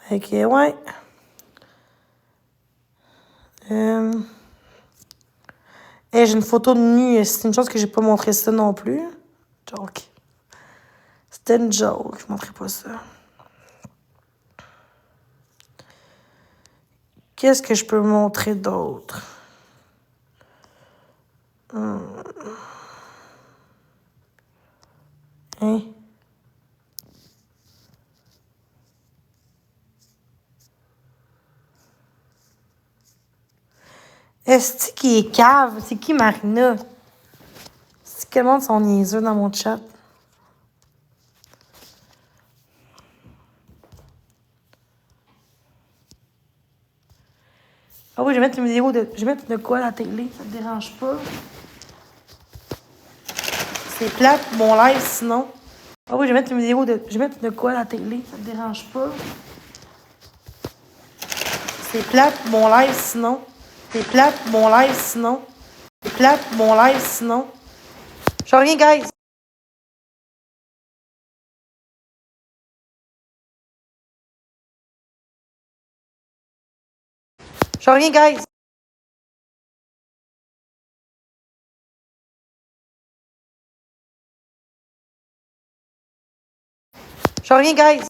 Fait que, ouais. J'ai une photo de nu. C'est une chose que j'ai pas montré ça non plus. Joke. C'était une joke. Je montrais pas ça. Qu'est-ce que je peux montrer d'autre? Hein? Est-ce qui est cave? C'est qui Marina? C'est quel monde sont niaiseux dans mon chat? Ah oui, je vais mettre une vidéo de... Je vais mettre de quoi à la télé? Ça te dérange pas? C'est plate, mon live, sinon. Ah oui, je vais mettre une vidéo de... Je vais mettre de quoi à la télé? Ça te dérange pas? C'est plate, mon live, sinon. C'est plate, mon live, sinon. C'est plate, mon live, sinon. Je reviens, guys. Je reviens, guys. Je reviens, guys.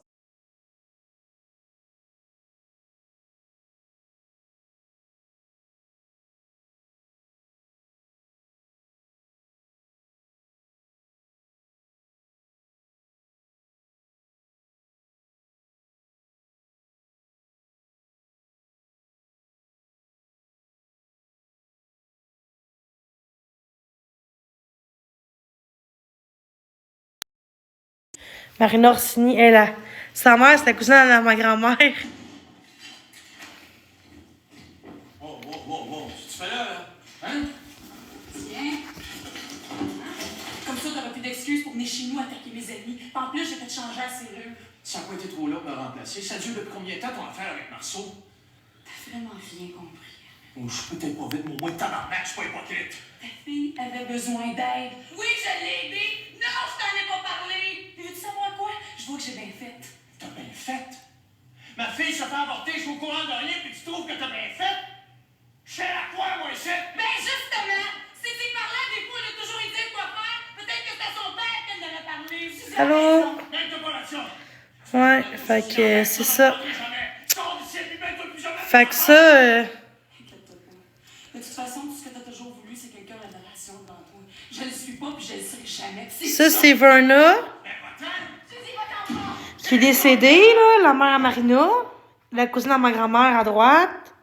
Marina Orsini, elle a... Sa mère, c'est la cousine de ma grand-mère. Wow, tu fais là, hein? Tiens. Comme ça, t'auras plus d'excuses pour venir venir chez nous attaquer mes ennemis. Puis en plus, j'ai fait changer la serrure. Ça n'a pas été trop long de me remplacer. Ça dure depuis combien de temps ton affaire avec Marceau? T'as vraiment rien compris. Oh, je suis peut-être pas vite, mais au moins tabarnak, je suis pas hypocrite. Ta fille avait besoin d'aide. Oui, je l'ai aidée. Non, je t'en ai pas parlé. Puis veux-tu savoir quoi? Je vois que j'ai bien fait. T'as bien fait? Ma fille se fait avorter, je suis au courant de rien, puis tu trouves que t'as bien fait? Je sais à quoi, moi, ici? Ben justement, si tu parlais des fois, elle a toujours été quoi faire. Peut-être que c'est à son père qu'elle devrait parler. Allô? T'as pas là-dessus. Ouais, fait que c'est ça. Sors d'ici, puis mets-toi plus jamais. Fait que ça, Inquiète-toi pas. De toute façon, tout ce que t'as toujours voulu, c'est quelqu'un à l'adoration devant toi. Je le suis pas, puis je le serai jamais. Puis ça, c'est Verna, Suzy, va t'en prendre. qui est décédée, là, la mère à Marina, la cousine à ma grand-mère à droite.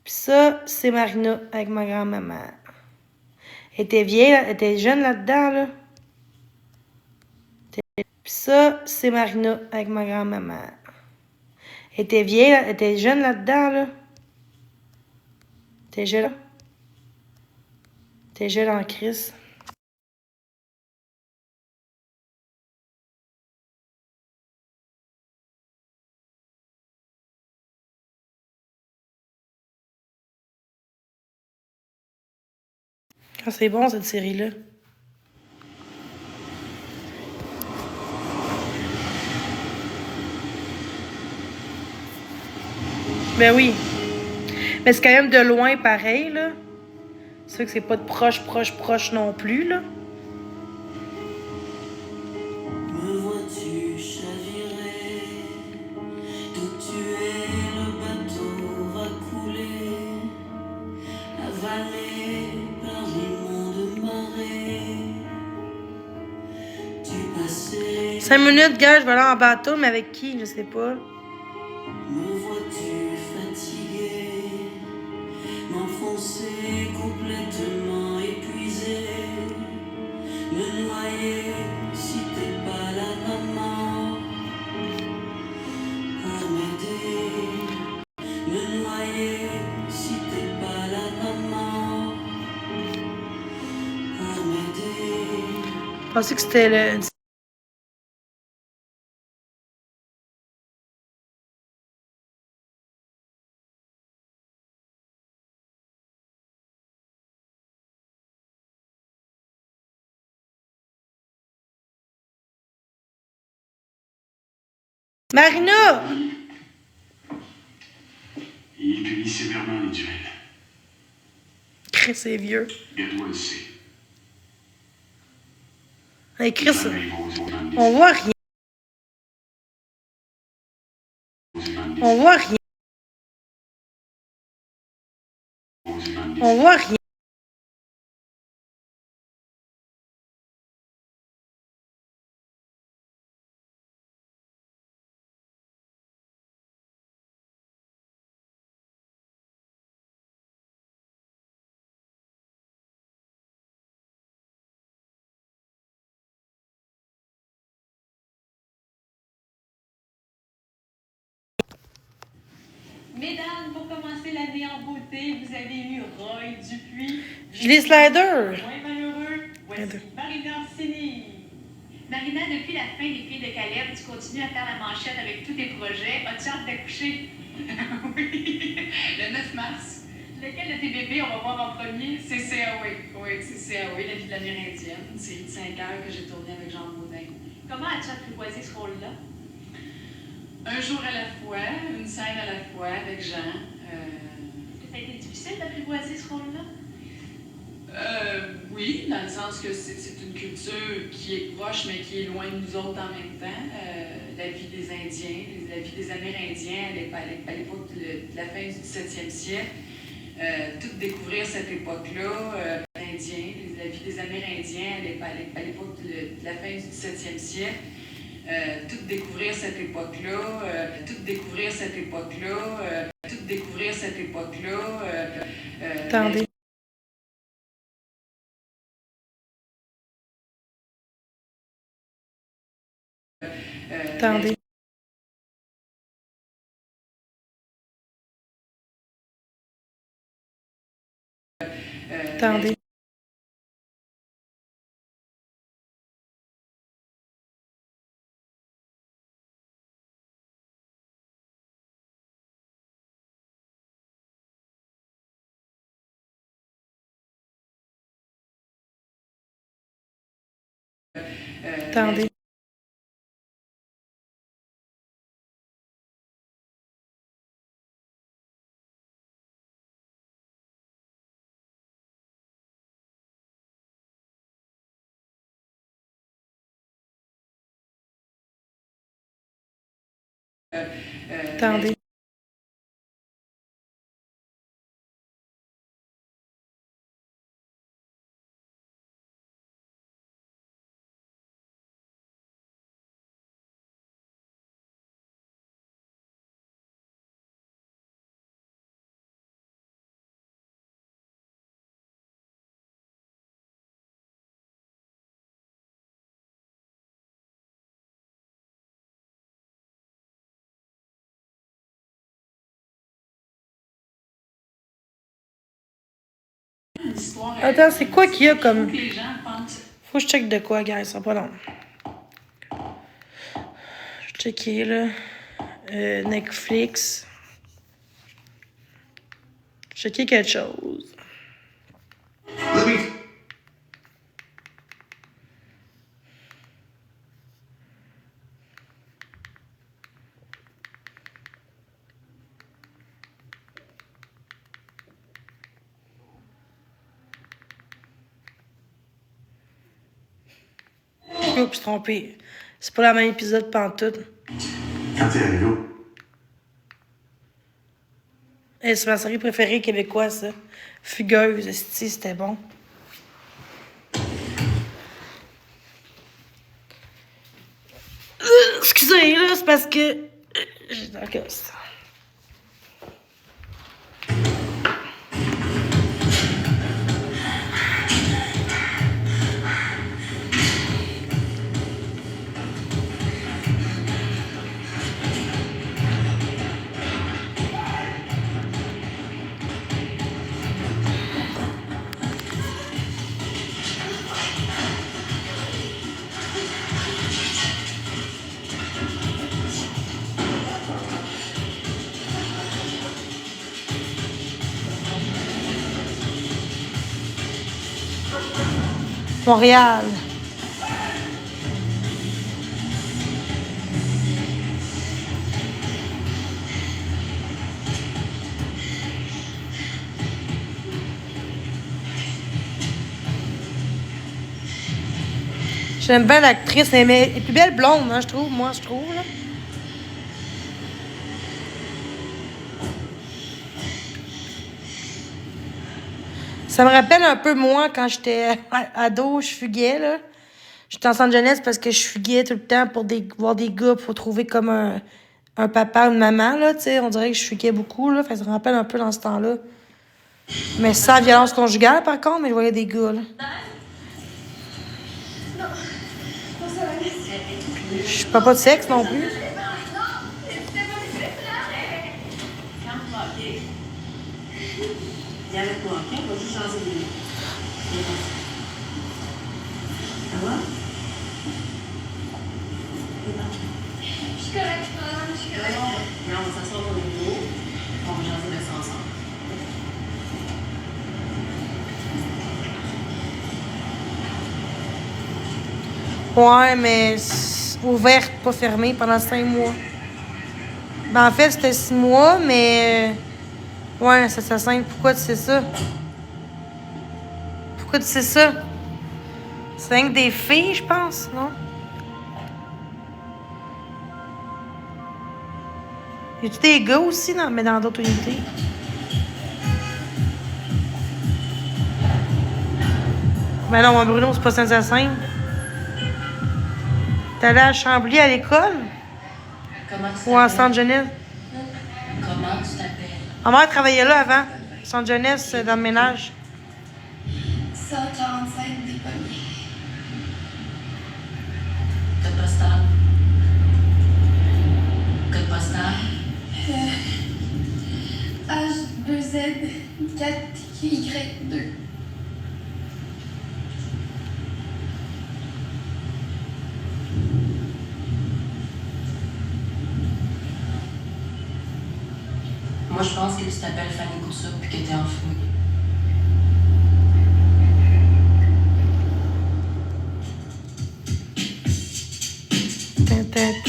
Puis ça, c'est Marina avec ma grand-maman. Elle était vieille, elle était jeune là-dedans, là. Puis ça, c'est Marina avec ma grand-maman. Elle était vieille, elle était jeune là-dedans, là. T'es jeune. T'es jeune en crise. Ah, c'est bon, cette série-là. Ben oui. Mais c'est quand même de loin pareil, là. C'est sûr que c'est pas de proche non plus, là. Me vois-tu chavirer? D'où tu es, le bateau va couler, avalé par l'immonde marée du passé. 5 minutes, gars, je vais aller en bateau, mais avec qui? Je sais pas. Me vois-tu fatigué, m'enfoncer complètement épuisé, me noyer si t'es pas là, maman, pour m'aider. Me noyer si t'es pas là, maman, pour m'aider. Je pensais que c'était le. Marina! Il punit sévèrement les duels. Chris, c'est vieux. Gadois le sait. Hey, Chris, Jamais ils vont oser m'amener. on voit rien. On voit rien. On voit rien. Mesdames, pour commencer l'année en beauté, vous avez eu Roy Dupuis. Les sliders. Moins malheureux, voici Marina Orsini. Marina, depuis la fin des Filles de Caleb, tu continues à faire la manchette avec tous tes projets. As-tu hâte d'accoucher? Oui, le 9 mars. Lequel de tes bébés on va voir en premier? C'est CAW. Oui, c'est CAW, la vie de l'Amérindienne. Une série de 5 heures que j'ai tournée avec Jean Baudin. Comment as-tu apprivoisé ce rôle-là? Un jour à la fois, une scène à la fois avec Jean. Est-ce que ça a été difficile d'apprivoiser ce rôle-là? Oui, dans le sens que c'est une culture qui est proche, mais qui est loin de nous autres en même temps. La vie des Indiens, la vie des Amérindiens à l'époque de la fin du 17e siècle. Tout découvrir cette époque-là, Indiens, la vie des Amérindiens à l'époque de la fin du 17e siècle. Tout découvrir cette époque-là, tout découvrir cette époque-là, tout découvrir cette époque-là. Attendez. Attendez. Attendez. Attendez. Attendez. Attends, c'est quoi qu'il y a comme... Les gens pensent. Faut que je check de quoi, guys, ça va pas long. Je vais checker, là. Netflix. Checker quelque chose. Oups, trompé. C'est pas le même épisode pantoute. Quand t'es arrivé où? C'est ma série préférée québécoise, ça. Fugueuse, esti, c'était bon. Excusez, là, c'est parce que... J'ai dans le gosse. Montréal. J'aime bien l'actrice, mais elle est plus belle blonde, hein, je trouve, là. Ça me rappelle un peu moi quand j'étais ado, je fuguais, là. J'étais en centre jeunesse parce que je fuguais tout le temps pour voir des gars pour trouver comme un papa ou une maman, là, tu sais. On dirait que je fuguais beaucoup, là. Fait que ça me rappelle un peu dans ce temps-là. Mais sans violence conjugale, par contre, mais je voyais des gars, là. Je suis pas de sexe non plus. Viens avec moi, ok? On va juste changer de lit. Ça va? Je suis correcte, madame, je suis correcte. Non, on va s'asseoir au niveau. On va changer de ça ensemble. Ouais, mais ouverte, pas fermée pendant 5 mois. Ben, en fait, c'était 6 mois, mais... Ouais, ça simple. Pourquoi tu sais ça? Pourquoi tu sais ça? C'est rien que des filles, je pense, non? Y a-tu des gars aussi, mais dans d'autres unités? Ben non, Bruno, c'est pas Saint-Hyacinthe. T'es allé à Chambly à l'école? Comment tu Ou en t'appelles? centre jeunesse? Comment tu t'appelles? Ma mère travaillait là avant. Centre jeunesse, dans le ménage. 145 des pommiers. Code postal. Code postal. H2Z4Y2. Moi, je pense que tu t'appelles Fanny Coussa puis que t'es enfouie.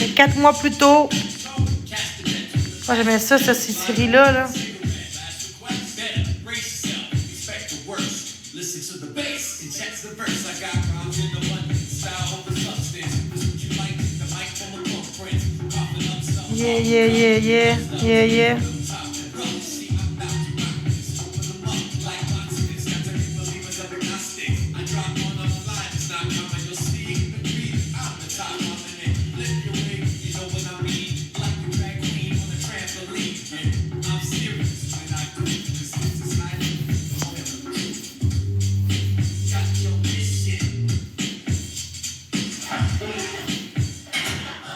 Et 4 mois plus tôt. Oh, j'aimais ça, cette série-là, là. Yeah, yeah, yeah, yeah, yeah, yeah.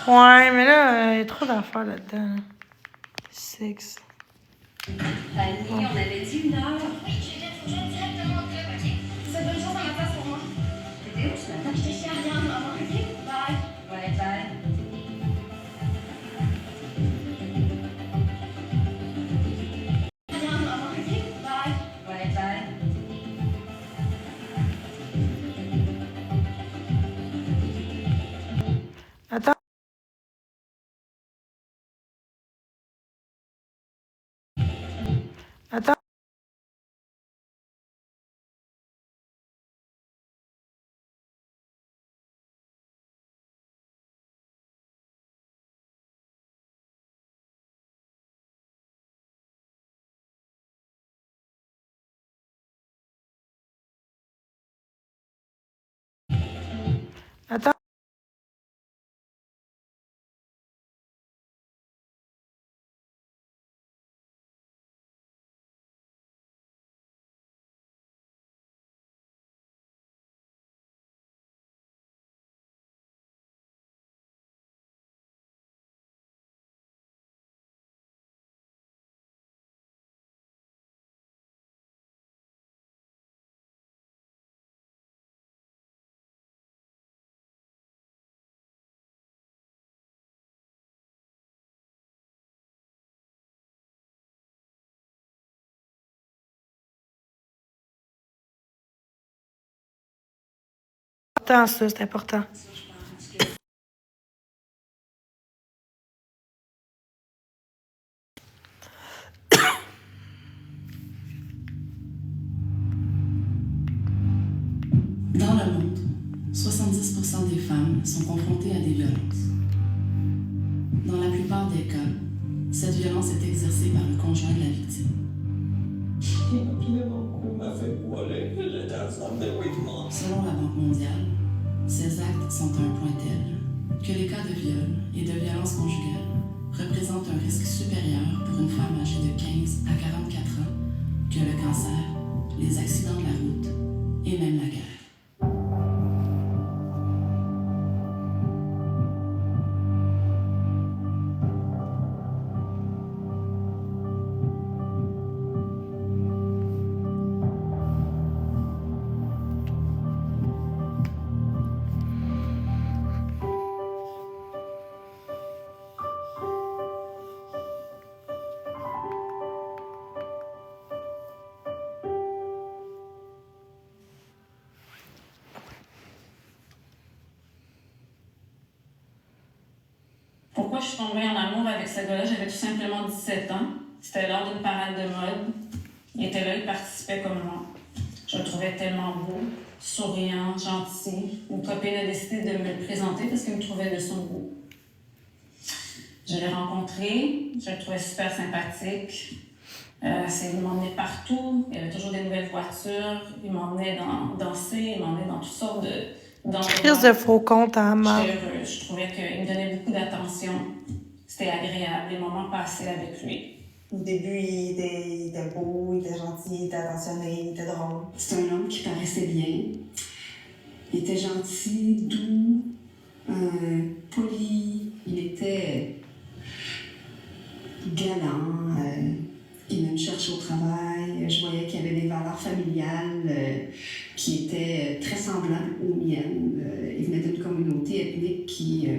Ouais, mais là, il y a trop d'affaires là-dedans. Là. Six. Fanny, on avait dit 1 heure. Oui, je viens de rejoindre directement au club, ok? C'est bonne chance dans ma place pour moi. T'étais où ce matin? J'étais chez Ariane, avant le film. Bye. Ouais, bye. Ariane, avant le film. Bye. Ouais, bye. Attends. Attends. Attends. Attends, ça, c'est important. Dans le monde, 70% des femmes sont confrontées à des violences. Dans la plupart des cas, cette violence est exercée par le conjoint de la victime. Selon la Banque mondiale, ces actes sont à un point tel que les cas de viol et de violence conjugale représentent un risque supérieur pour une femme âgée de 15 à 44 ans que le cancer, les accidents de la route et même la guerre. Pourquoi je suis tombée en amour avec ce gars-là? J'avais tout simplement 17 ans. C'était lors d'une parade de mode. Il était là, il participait comme moi. Je le trouvais tellement beau, souriant, gentil. Une copine a décidé de me le présenter parce qu'elle me trouvait de son goût. Je l'ai rencontré, je le trouvais super sympathique. Il m'emmenait partout, il y avait toujours des nouvelles voitures, il m'emmenait danser, il m'emmenait dans toutes sortes d'endroits. Crise de faux compte à main. J'étais heureuse, je trouvais qu'il me donnait beaucoup d'attention. C'était agréable, les moments passés avec lui. Au début, il était beau, il était gentil, il était attentionné, il était drôle. C'est un homme qui paraissait bien. Il était gentil, doux, poli. Il était galant. Il venait me chercher au travail. Je voyais qu'il y avait des valeurs familiales qui étaient très semblables aux miennes. Il venait d'une communauté ethnique qui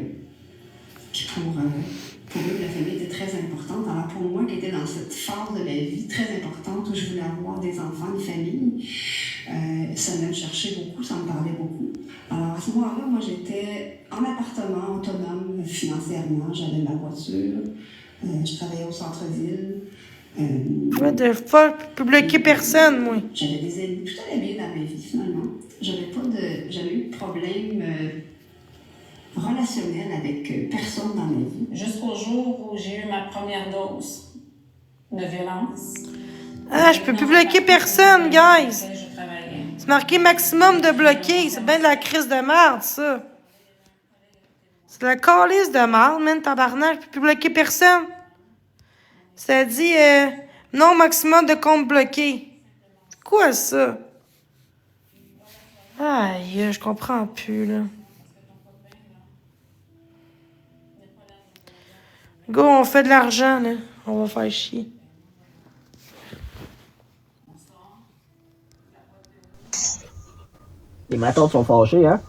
pour eux, la famille était très importante. Alors pour moi, qui était dans cette phase de la vie très importante où je voulais avoir des enfants, une famille, ça venait me chercher beaucoup, ça me parlait beaucoup. Alors à ce mois-là, moi, j'étais en appartement autonome financièrement. J'avais ma voiture. Je travaillais au centre-ville. What the fuck? Je peux bloquer personne, moi. J'avais des amis. Tout allait bien dans ma vie, finalement. J'avais eu de problème relationnel avec personne dans ma vie. Jusqu'au jour où j'ai eu ma première dose de violence. Ah, je peux plus bloquer personne, guys. Je travaillais. C'est marqué maximum de bloquer. C'est bien de la crise de merde, ça. C'est de la calice de merde, man, tabarnak. Je peux plus bloquer personne. Ça dit non maximum de comptes bloqués. C'est quoi ça? Aïe, je comprends plus, là. Go, on fait de l'argent, là. On va faire chier. Les matantes sont fâchées, hein?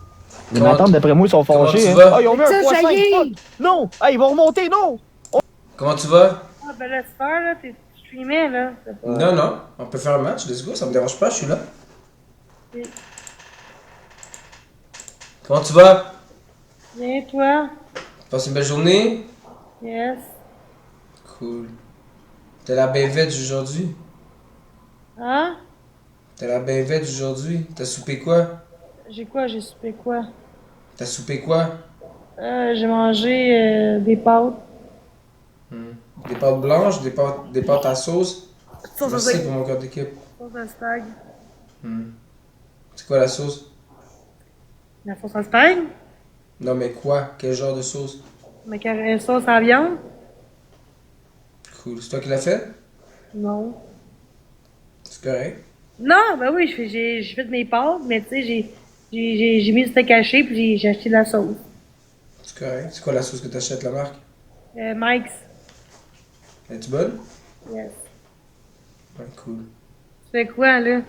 Les Comment matantes, d'après moi, sont comment fâchées, tu hein? vas? Ah, ils ont mis un point 5, fuck! Non! Ah, ils vont remonter, non! Comment tu vas? Ah, ben laisse faire, là. T'es streamé, là. Non, non, on peut faire un match, let's go, ça me dérange pas, je suis là. Oui. Comment tu vas? Bien, toi? Passe une belle journée? Yes. Cool. T'as l'air bien vête aujourd'hui? Hein? T'as l'air bien vête aujourd'hui? T'as soupé quoi? J'ai quoi? J'ai soupé quoi? T'as soupé quoi? J'ai mangé des pâtes. Des pâtes blanches, des pâtes à sauce? Sauce à Merci steak. pour mon cœur d'équipe. Sauce à spag. C'est quoi la sauce? La sauce à spag? Non mais quoi? Quel genre de sauce? Sauce à viande? Cool. C'est toi qui l'as fait? Non. C'est correct. Non, ben oui, j'ai fait mes pâtes, mais tu sais, j'ai mis le steak haché puis j'ai acheté de la sauce. C'est correct. C'est quoi la sauce que t'achètes, la marque? Mike's. Es-tu bonne? Yes. Ouais, cool. Tu fais quoi, là?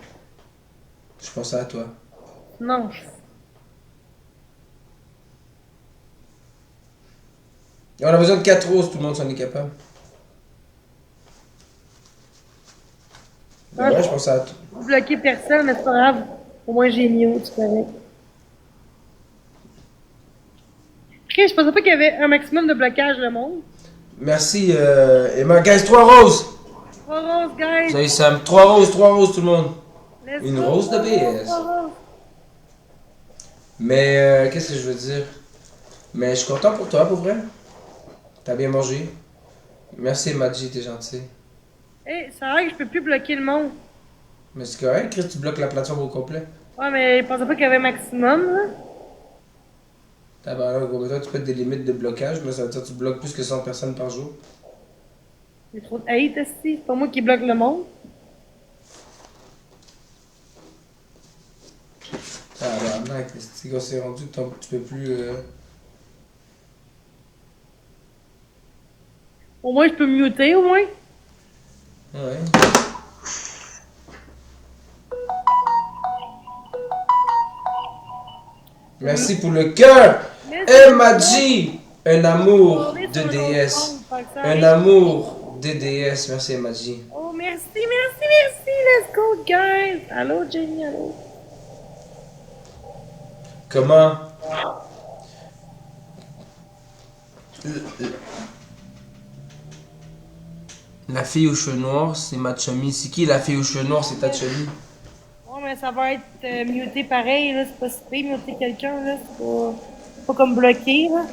Je pensais à toi. Non. Et on a besoin de 4 roses, tout le monde s'en est capable. Ben ouais, je pensais à toi. Vous bloquez personne, mais c'est pas grave. Au moins, j'ai mis c'est correct. Ok, je pensais pas qu'il y avait un maximum de blocage, le monde. Merci, Emma. Guys, 3 roses! 3 roses, guys! Salut Sam. 3 roses, tout le monde. Let's Une go, rose de 3 BS. 3 roses. Mais, qu'est-ce que je veux dire? Mais je suis content pour toi, pour vrai. T'as bien mangé. Merci, Madji, t'es gentil. Hey, c'est vrai que je peux plus bloquer le monde. Mais c'est correct, Chris, tu bloques la plateforme au complet. Ouais, mais je pensais pas qu'il y avait maximum, là. Tabarnak, gros, mais toi, tu peux des limites de blocage, mais ça veut dire que tu bloques plus que 100 personnes par jour. Il y a trop de hate, esti. C'est pas moi qui bloque le monde. Tabarnak, c'est quand c'est rendu que tu peux plus... Au moins, je peux muter, au moins. Ouais. Merci pour le cœur! Madji! Un amour de déesse. Un amour de déesse. Merci, Madji. Oh, merci. Let's go, guys. Allô, Jenny, allô. Comment? La fille aux cheveux noirs, c'est ma chummy. C'est qui la fille aux cheveux noirs? C'est ta chummy. Ouais, mais ça va être muté pareil, là. C'est pas si pire, muter quelqu'un, là. C'est pas comme bloqué, là.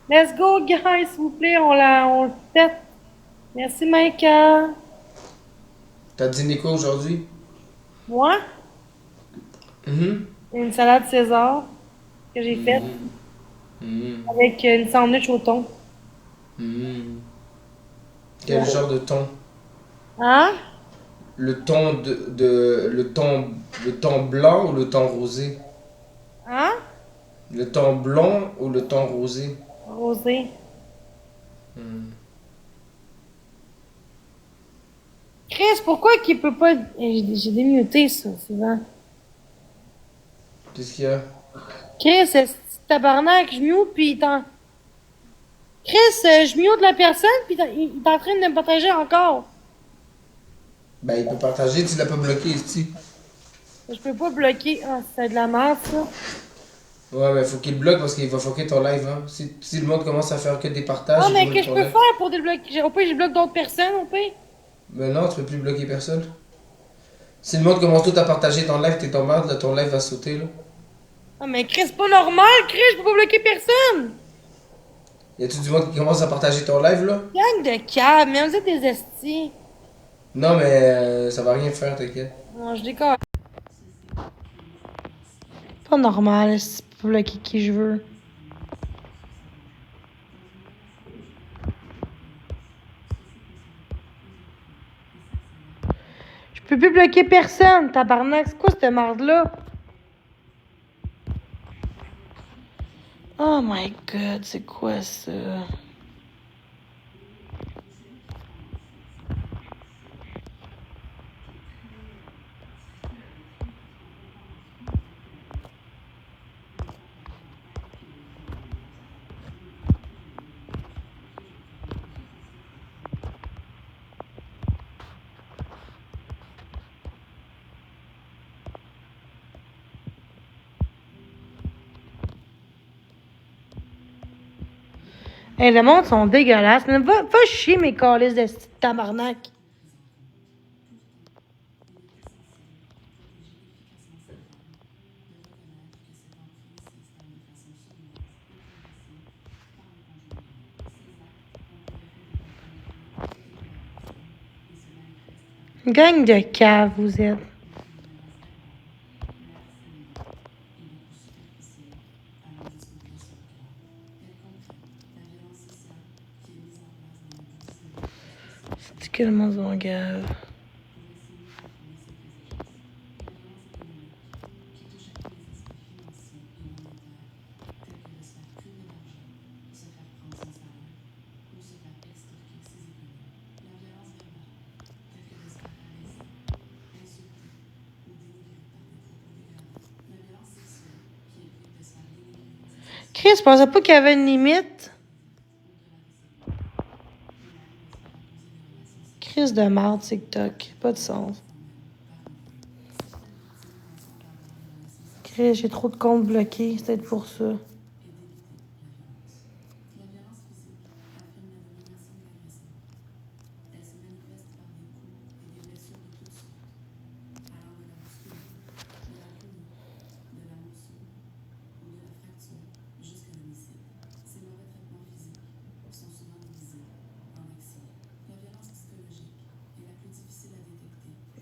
Let's go, guys, s'il vous plaît. On le pète. Merci, Maïka. T'as dîné quoi aujourd'hui? Moi, une salade César que j'ai faite avec une sandwich au thon. Quel genre de thon? Hein? Le thon le thon blanc ou le thon rosé? Hein? Le thon blanc ou le thon rosé? Rosé. Chris, pourquoi qu'il peut pas... J'ai démuté ça, souvent. Qu'est-ce qu'il y a? Chris, c'est tabarnak, je mute, puis il t'en... Chris, je mute la personne, puis il est en train de me partager encore. Ben, il peut partager, tu l'as pas bloqué ici. Je peux pas bloquer. Ah, c'est de la merde, ça. Ouais, mais faut qu'il bloque parce qu'il va fucker ton live, hein. Si le monde commence à faire que des partages, Ah, il mais brûle qu'est-ce que ton je peux live. faire pour débloquer? Au pire, je bloque d'autres personnes, au pire. Mais non, tu peux plus bloquer personne. Si le monde commence tout à partager ton live, t'es ton merde, là, ton live va sauter, là. Ah, mais Chris, c'est pas normal, Chris, je peux pas bloquer personne. Y a-tu du monde qui commence à partager ton live, là? Gang de câbles, mais vous êtes des estis. Non, mais ça va rien faire, t'inquiète. Non, je déconne. Pas normal, si je peux bloquer qui je veux. Je peux plus bloquer personne, tabarnak. C'est quoi cette merde-là? Oh my god, c'est quoi ça? Hey, le monde sont dégueulasses. Mais va chier mes calices de tabarnak. Gang de cave, vous êtes. C'est que le monde sont gave. Chris, je pensais pas qu'il y avait une limite. Chris de merde, TikTok. Pas de sens. Chris, j'ai trop de comptes bloqués. C'est peut-être pour ça.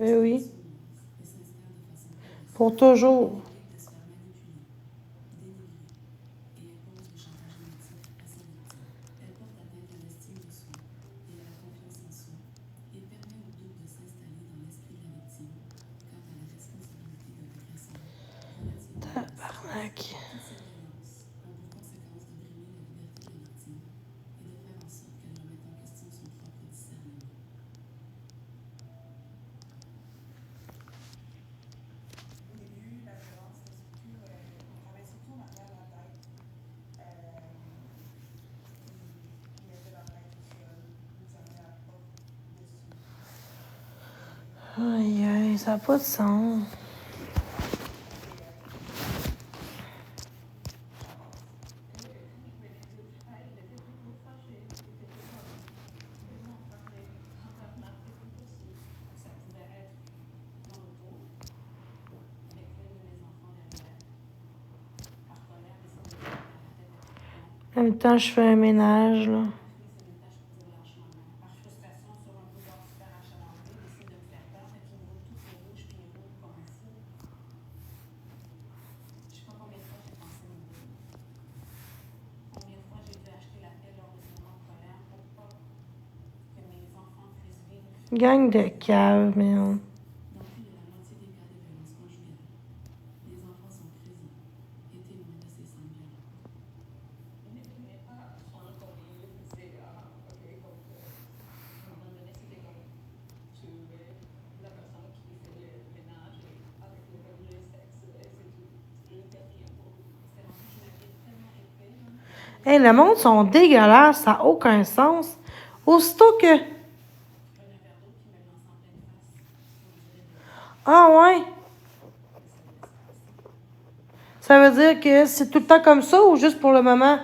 Eh oui. Pour toujours. Tabarnak. Aïe, aïe, ça n'a pas de sens. En même temps, je fais un ménage, là. Gang de cave, man. Hey, le monde sont dégueulasses, ça n'a aucun sens. Aussitôt que... Ah ouais? Ça veut dire que c'est tout le temps comme ça ou juste pour le moment?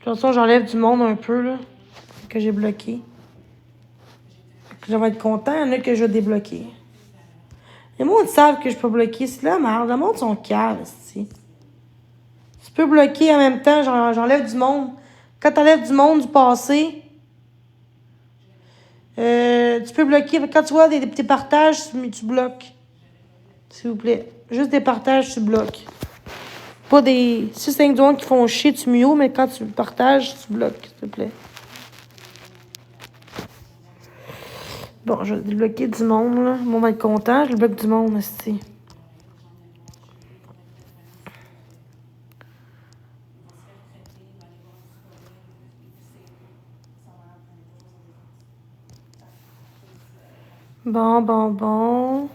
De toute façon, j'enlève du monde un peu, là, que j'ai bloqué. Je vais être content, il y en a que je vais débloquer. Les gens savent que je peux bloquer. C'est la merde. Le monde sont caves, ici. Tu peux bloquer en même temps, j'enlève du monde. Quand t'enlèves du monde du passé, tu peux bloquer. Quand tu vois des petits partages, tu bloques. S'il vous plaît. Juste des partages, tu bloques. Pas des 6-5 du monde qui font chier, tu mieux, mais quand tu partages, tu bloques, s'il te plaît. Bon, je vais débloquer du monde, là. Mon va être content, je bloque du monde, aussi. Bon.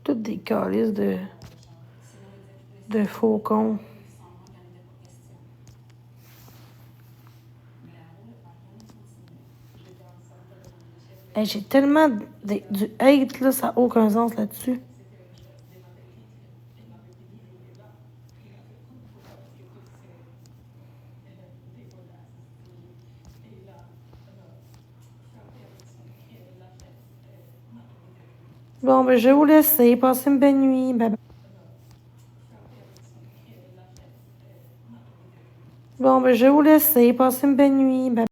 Toutes des calices de faux cons. Hey, j'ai tellement du hate, là, ça n'a aucun sens là-dessus. Bon, ben, je vais vous laisser. Passez une bonne nuit. Bye bye. Bon, ben, je vais vous laisser. Passez une bonne nuit. Bye bye.